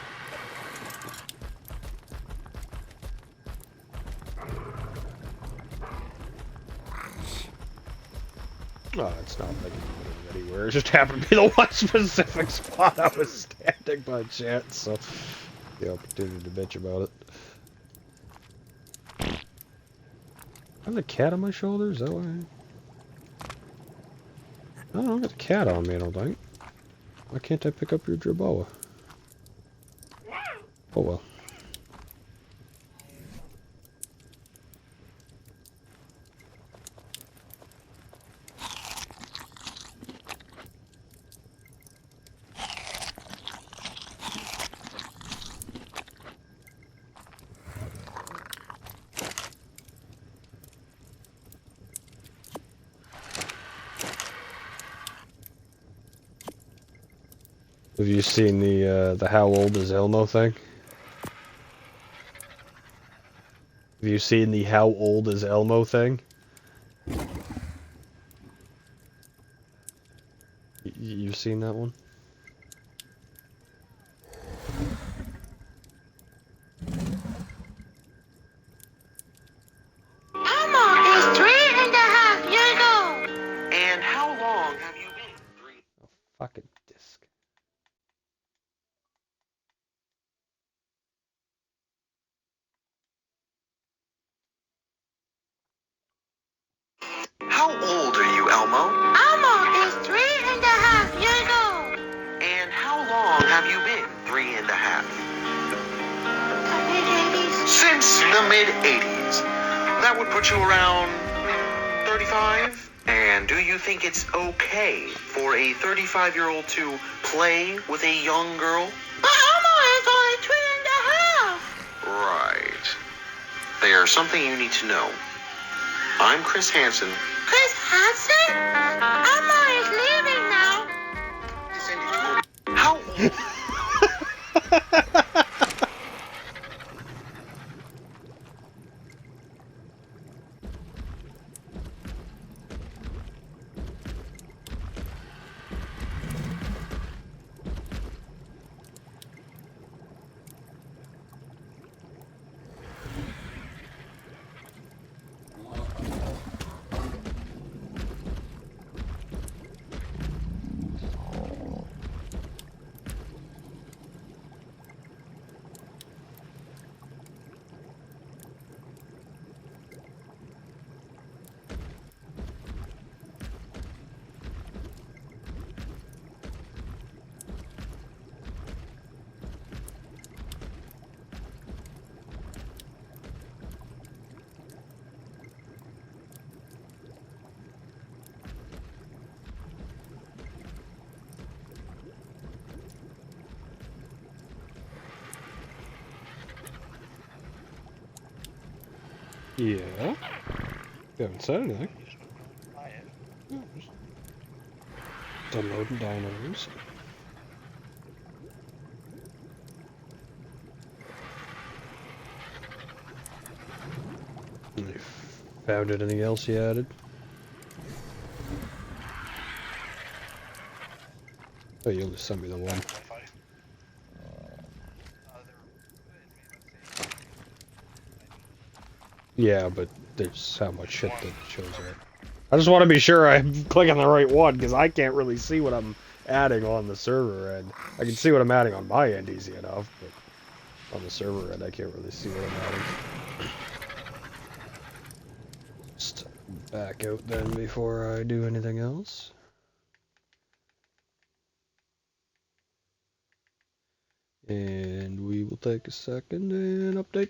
Oh, it's not like it anywhere. It just happened to be the one specific spot I was standing by chance, so the opportunity to bitch about it. I have a cat on my shoulder? Is that why? I don't know, I got a cat on me, I don't think. Why can't I pick up your jerboa? Oh well. Have you seen the how old is Elmo thing? Have you seen the how old is Elmo thing? You've seen that one? Elmo is 3.5 years old. And how long have you been? Oh, fucking disc. How old are you, Elmo? Elmo is 3.5 years old. And how long have you been 3.5? The mid-80s. Since the mid-80s. That would put you around 35? And do you think it's okay for a 35-year-old to play with a young girl? But Elmo is only 3.5. Right. There's something you need to know. I'm Chris Hansen. Chris Hansen? Elmo is leaving now. How old? Yeah. You haven't said anything. Downloading dinos. You found anything else you added? Oh, you only sent me the one. Yeah, but there's how much shit that shows up. I just want to be sure I'm clicking the right one, because I can't really see what I'm adding on the server end. I can see what I'm adding on my end easy enough, but on the server end I can't really see what I'm adding. Just back out then before I do anything else. And we will take a second and update.